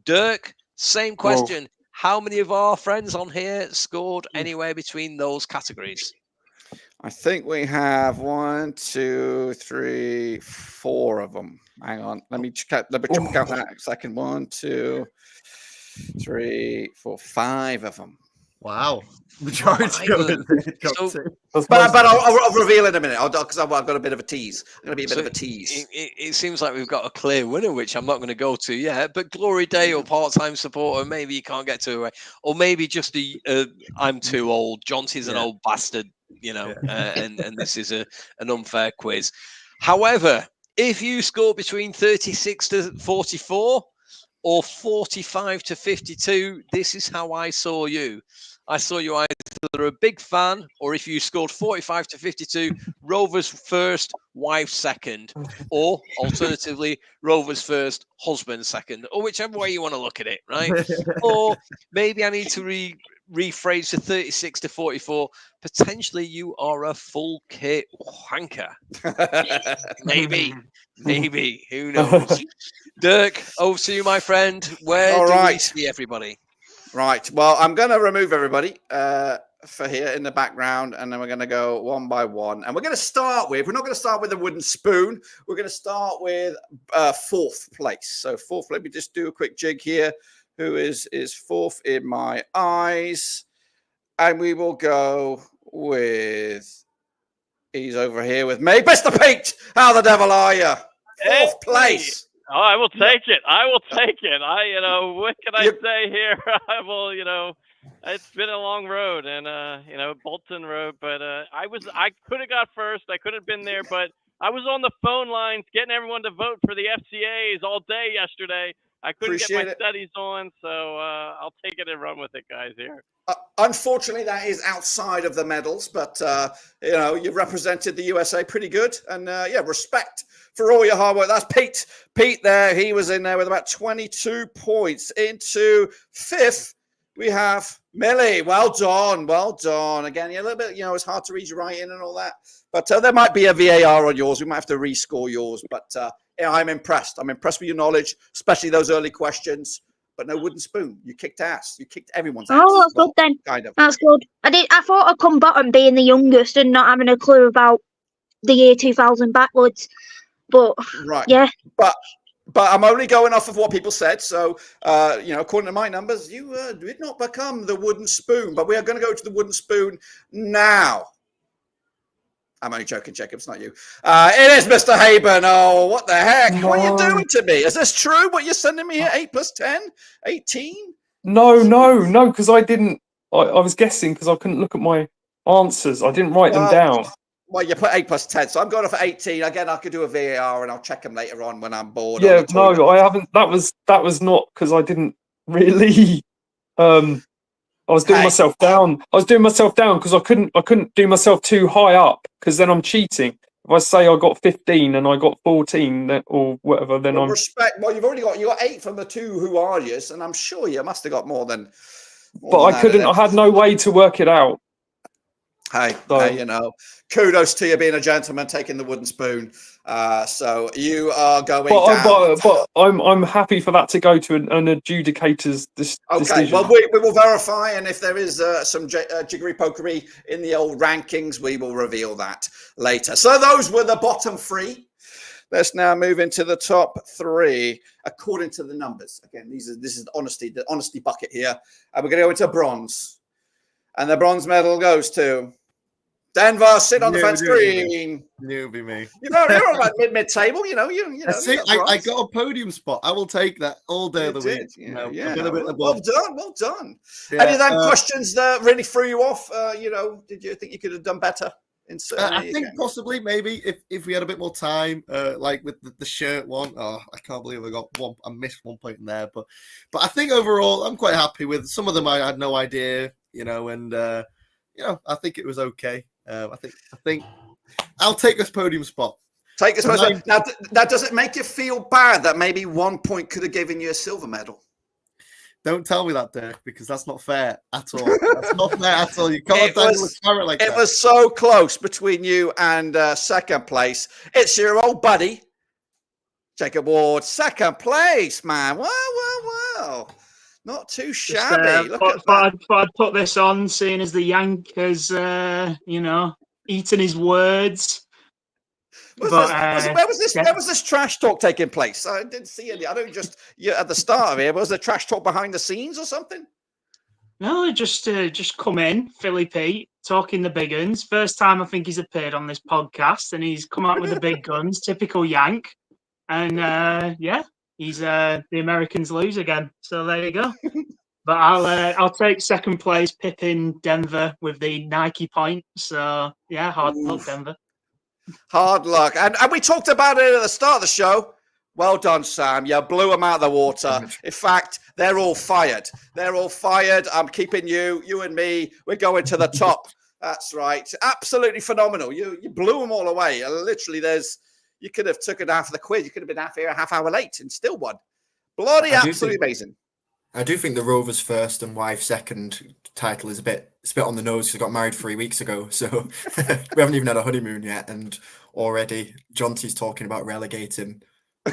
Speaker 2: Dirk, same question. How many of our friends on here scored anywhere between those categories?
Speaker 10: I think we have 1, 2, 3, 4 of them. Hang on. Let me count that a second. 1, 2, 3, 4, 5 of them.
Speaker 9: Wow. Majority of it.
Speaker 10: But I'll reveal in a minute. Because I've got a bit of a tease. I'm going to be a bit of a tease.
Speaker 2: It seems like we've got a clear winner, which I'm not going to go to yet. But Glory Day or part-time supporter, maybe you can't get to it. Or maybe just I'm too old. Jonty's an old bastard, and this is an unfair quiz. However, if you score between 36 to 44 or 45 to 52, this is how I saw you. I saw you either a big fan, or if you scored 45 to 52, Rovers first, wife second, or alternatively, Rovers first, husband second, or whichever way you want to look at it, right? Or maybe I need to rephrase to 36 to 44. Potentially, you are a full kit wanker. Maybe. Who knows? Dirk, over to you, my friend. Where do we see everybody?
Speaker 10: Right. Well, I'm going to remove everybody for here in the background, and then we're going to go one by one. And we're going to start with, we're not going to start with a wooden spoon. We're going to start with 4th place. So 4th, let me just do a quick jig here. Who is 4th in my eyes? And we will go with, he's over here with me. Mr. Pete, how the devil are you? 4th place.
Speaker 5: Oh, I will take it. What can I say here? I will, it's been a long road and, Bolton Road, but I could have got first. I could have been there, but I was on the phone lines getting everyone to vote for the FCAs all day yesterday. I couldn't get my studies on, so I'll take it and run with it, guys, here.
Speaker 10: Unfortunately, that is outside of the medals, but, you've represented the USA pretty good. And, respect for all your hard work. That's Pete. Pete there, he was in there with about 22 points. Into 5th, we have Millie. Well done. Again, a little bit, it's hard to read your writing and all that. But there might be a VAR on yours. We might have to rescore yours. But I'm impressed. I'm impressed with your knowledge, especially those early questions. But no wooden spoon. You kicked ass. You kicked everyone's ass.
Speaker 8: Oh, that's good then.
Speaker 10: Kind of.
Speaker 8: That's good. I thought I'd come bottom being the youngest and not having a clue about the year 2000 backwards. But yeah.
Speaker 10: But I'm only going off of what people said. So, according to my numbers, you did not become the wooden spoon. But we are going to go to the wooden spoon now. I'm only joking, Jacob. It's not you. It is Mr. Haben. Oh, what the heck? No. What are you doing to me? Is this true? What you're sending me here? 8 plus 10? 18?
Speaker 4: No, because I didn't. I was guessing because I couldn't look at my answers. I didn't write them down.
Speaker 10: Well, you put 8 plus 10, so I'm going off at 18. Again, I could do a VAR and I'll check them later on when I'm bored.
Speaker 4: Yeah, no, I haven't. That was not because I didn't really. I was doing myself down. Because I couldn't do myself too high up because then I'm cheating. If I say I got 15 and I got 14 or whatever, then I'm
Speaker 10: respect. Well, you got 8 from the 2 who are yous, and I'm sure you must have got more than.
Speaker 4: I couldn't. I had no way to work it out.
Speaker 10: Hey, kudos to you being a gentleman, taking the wooden spoon. So you are going down.
Speaker 4: But I'm happy for that to go to an adjudicator's decision.
Speaker 10: Well, we will verify, and if there is some jiggery pokery in the old rankings, we will reveal that later. So those were the bottom 3. Let's now move into the top 3 according to the numbers. Again, this is the honesty bucket here. And we're going to go into bronze. And the bronze medal goes to Denver. Sit on the fence green.
Speaker 9: It'll be me.
Speaker 10: You're about mid-table.
Speaker 9: See, I got a podium spot. I will take that all day of the week.
Speaker 10: Well done. Any of them questions that really threw you off? Did you think you could have done better?
Speaker 9: I think possibly, maybe if we had a bit more time, like with the shirt one. Oh, I can't believe I got one. I missed one point in there, but I think overall I'm quite happy with some of them. I had no idea, and I think it was okay. I think I'll take this podium spot.
Speaker 10: Take this podium. Now, does it make you feel bad that maybe 1 point could have given you a silver medal?
Speaker 9: Don't tell me that, Dirk, because that's not fair at all. That's not fair at all. You can't dangle a carrot like that.
Speaker 10: It was so close between you and second place. It's your old buddy, Jacob Ward. Second place, man. Wow. Not too shabby.
Speaker 7: I'd put this on, seeing as the Yank has, eaten his words.
Speaker 10: Where was this trash talk taking place? I didn't see any. I don't just at the start of it. Was there trash talk behind the scenes or something?
Speaker 7: No, just come in, Philly Pete, talking the big guns. First time I think he's appeared on this podcast, and he's come out with the big guns. Typical Yank, and he's the Americans lose again. So there you go. But I'll take second place, pipping Denver with the Nike point. So yeah, hard luck, Denver.
Speaker 10: Hard luck. And we talked about it at the start of the show. Well done, Sam. You blew them out of the water. In fact, they're all fired. I'm keeping you and me. We're going to the top. That's right. Absolutely phenomenal. You blew them all away. Literally, you could have took it half of the quiz. You could have been half hour late and still won. Bloody absolutely amazing.
Speaker 6: I do think the Rovers first and wife second title is a bit on the nose because I got married 3 weeks ago. So we haven't even had a honeymoon yet. And already Jonty's talking about relegating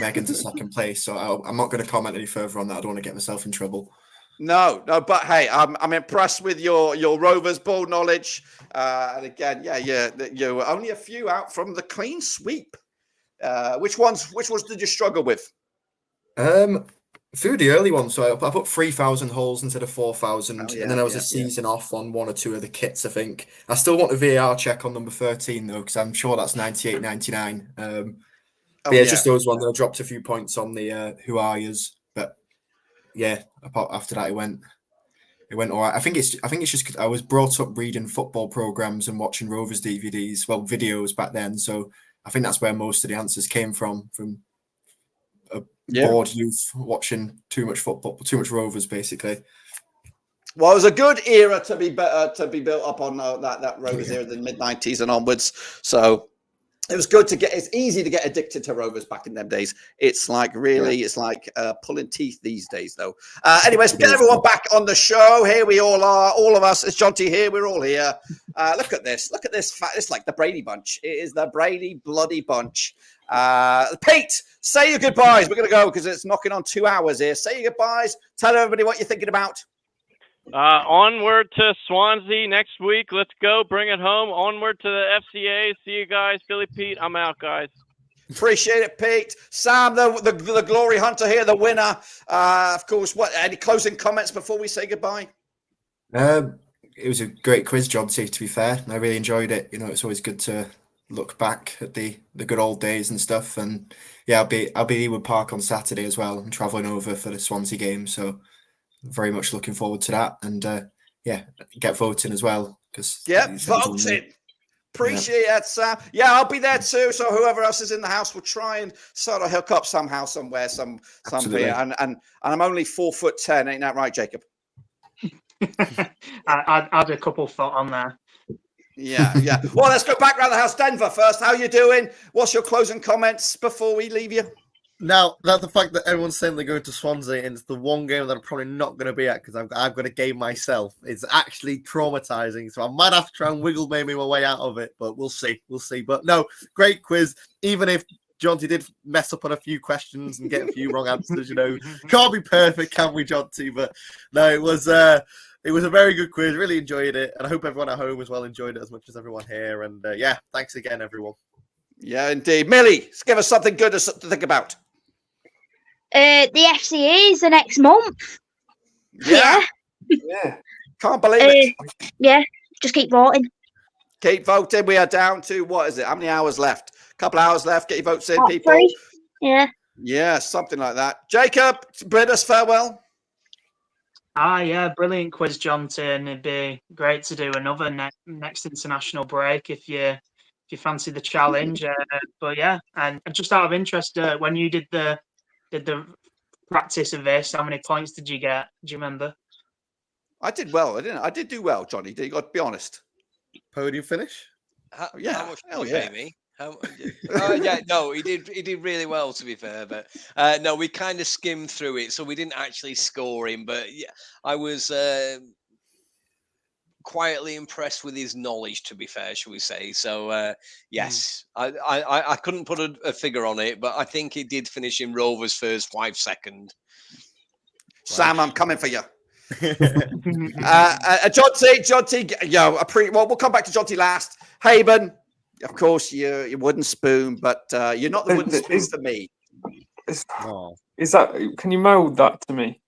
Speaker 6: Megan to second place. So I'm not going to comment any further on that. I don't want to get myself in trouble.
Speaker 10: No, but hey, I'm impressed with your Rovers ball knowledge. And again, you're only a few out from the clean sweep. Which ones did you struggle with?
Speaker 6: Through the early one, so I put 3,000 holes instead of 4,000, and then I was a season off on one or two of the kits, I think. I still want a VAR check on number 13, though, because I'm sure that's 98, 99. Just those ones. I dropped a few points on the Who Are Yous, but yeah, after that, it went all right. I think it's just I was brought up reading football programs and watching Rovers DVDs, videos back then, so I think that's where most of the answers came from bored youth watching too much football, too much Rovers, basically.
Speaker 10: Well, it was a good era to be built up on that Rovers era, the mid-90s and onwards. So it was good to get. It's easy to get addicted to Rovers back in them days. It's like pulling teeth these days, though. Anyways, get everyone back on the show. Here we all are, all of us. It's Jonty here. We're all here. Look at this. It's like the Brady Bunch. It is the Brady bloody bunch. Pete, say your goodbyes. We're going to go because it's knocking on 2 hours here. Say your goodbyes. Tell everybody what you're thinking about.
Speaker 5: Onward to Swansea next week. Let's go. Bring it home. Onward to the FCA. See you guys. Philly Pete, I'm out, guys.
Speaker 10: Appreciate it, Pete. Sam, the glory hunter here, the winner. Of course, any closing comments before we say goodbye?
Speaker 6: It was a great quiz, Jonty, to be fair. I really enjoyed it. It's always good to look back at the good old days and stuff. And yeah, I'll be at Ewood Park on Saturday as well. I'm travelling over for the Swansea game, so very much looking forward to that. And get voting as well.
Speaker 10: Voting. Appreciate that, Sam. Yeah, I'll be there too. So whoever else is in the house will try and sort of hook up somehow, somewhere, somewhere. And I'm only 4'10". Ain't that right, Jacob?
Speaker 7: I'd add a couple foot on there.
Speaker 10: Yeah. Well, let's go back around the house. Denver first. How you doing? What's your closing comments before we leave you?
Speaker 9: Now, the fact that everyone's saying they're going to Swansea and it's the one game that I'm probably not going to be at because I've got a game myself, it's actually traumatizing. So I might have to try and wiggle maybe my way out of it, but we'll see. But no, great quiz. Even if Jonty did mess up on a few questions and get a few wrong answers, can't be perfect, can we, Jonty? But no, it was a very good quiz. Really enjoyed it. And I hope everyone at home as well enjoyed it as much as everyone here. And thanks again, everyone.
Speaker 10: Yeah, indeed. Millie, give us something good to think about.
Speaker 8: The FCA is the next month.
Speaker 10: Yeah.
Speaker 4: Yeah.
Speaker 10: Can't believe it.
Speaker 8: Yeah, just keep voting.
Speaker 10: Keep voting. We are down to, what is it? How many hours left? A couple hours left. Get your votes in, people.
Speaker 8: 3. Yeah.
Speaker 10: Yeah, something like that. Jacob, bid us farewell.
Speaker 7: Yeah, brilliant quiz, Jonty, and it'd be great to do another next international break if you fancy the challenge. But yeah, and just out of interest, when you did the practice of this, how many points did you get? Do you remember?
Speaker 10: I did well. I did do well, Johnny. You got to be honest.
Speaker 9: Podium finish?
Speaker 2: How much
Speaker 10: hell
Speaker 2: did you pay me? No, he did really well, to be fair. But no, we kind of skimmed through it, so we didn't actually score him. But yeah, I was quietly impressed with his knowledge, to be fair, shall we say? So yes, I couldn't put a figure on it, but I think it did finish in Rovers first 5 second.
Speaker 10: Sam, I'm coming for you. Jonty, we'll come back to Jonty last. Haben, of course, you wooden spoon, but you're not the wooden spoon for me.
Speaker 4: Is that? Can you mould that to me?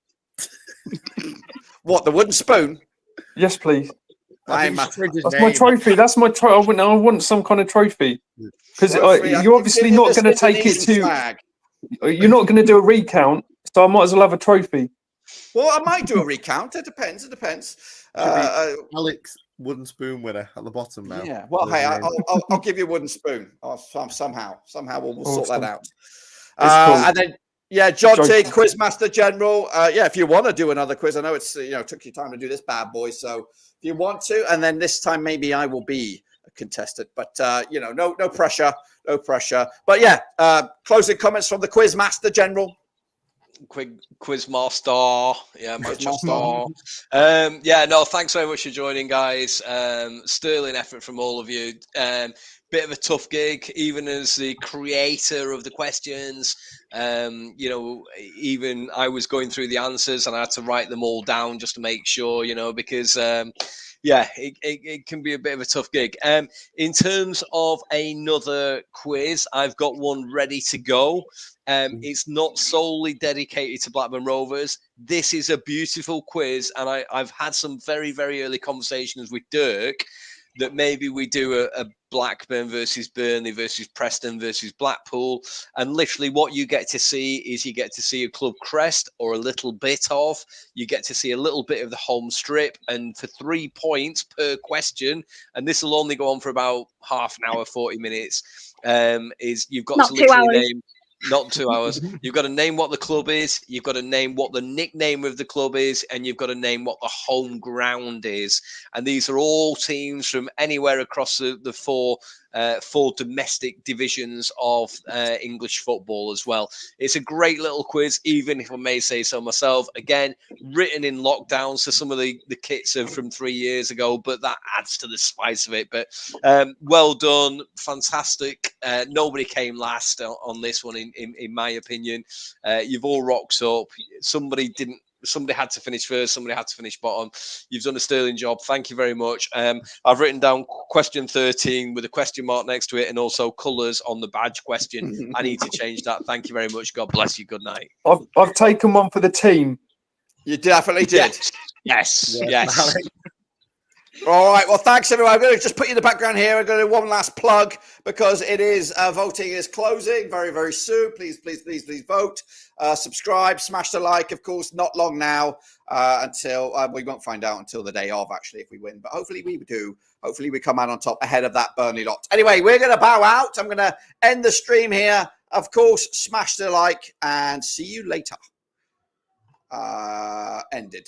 Speaker 10: What, the wooden spoon?
Speaker 4: Yes, please.
Speaker 10: That's
Speaker 4: my trophy. That's my trophy. I want some kind of trophy because you're obviously not going to take it to. You're not going to do a recount, so I might as well have a trophy.
Speaker 10: Well, I might do a recount. It depends.
Speaker 9: Alex wooden spoon winner at the bottom now.
Speaker 10: Yeah. Well, hey, I'll give you a wooden spoon. Somehow we'll sort that out.
Speaker 4: Cool.
Speaker 10: And then, Jonty, Quizmaster General. If you want to do another quiz, I know it's took you time to do this bad boy. So if you want to, and then this time maybe I will be a contestant. But no pressure. But closing comments from the Quizmaster General.
Speaker 2: Quizmaster, Manchester. Thanks very much for joining, guys. Sterling effort from all of you. Bit of a tough gig, even as the creator of the questions. Even I was going through the answers and I had to write them all down just to make sure, because it can be a bit of a tough gig. In terms of another quiz, I've got one ready to go. It's not solely dedicated to Blackburn Rovers. This is a beautiful quiz, and I've had some very, very early conversations with Dirk that maybe we do a Blackburn versus Burnley versus Preston versus Blackpool, and literally what you get to see is you get to see a club crest or a little bit of, you get to see a little bit of the home strip, and for 3 points per question, and this will only go on for about half an hour, 40 minutes, is you've got to literally name. Not 2 hours. You've got to name what the club is. You've got to name what the nickname of the club is, and you've got to name what the home ground is. And these are all teams from anywhere across the four domestic divisions of English football as well. It's a great little quiz, even if I may say so myself. Again, written in lockdown, so some of the kits are from 3 years ago, but that adds to the spice of it. But well done, fantastic. Nobody came last on this one, in my opinion. You've all rocked up. Somebody had to finish first. Somebody had to finish bottom. You've done a sterling job. Thank you very much. I've written down question 13 with a question mark next to it, and also colours on the badge question. I need to change that. Thank you very much. God bless you. Good night.
Speaker 4: I've taken one for the team.
Speaker 10: You definitely did.
Speaker 2: Yes.
Speaker 10: All right. Well, thanks, everyone. I'm going to just put you in the background here. I'm going to do one last plug because it is voting is closing very, very soon. Please vote. Subscribe, smash the like. Of course, not long now until we won't find out until the day of, actually, if we win. But hopefully we do. Hopefully we come out on top ahead of that Burnley lot. Anyway, we're going to bow out. I'm going to end the stream here. Of course, smash the like and see you later. Ended.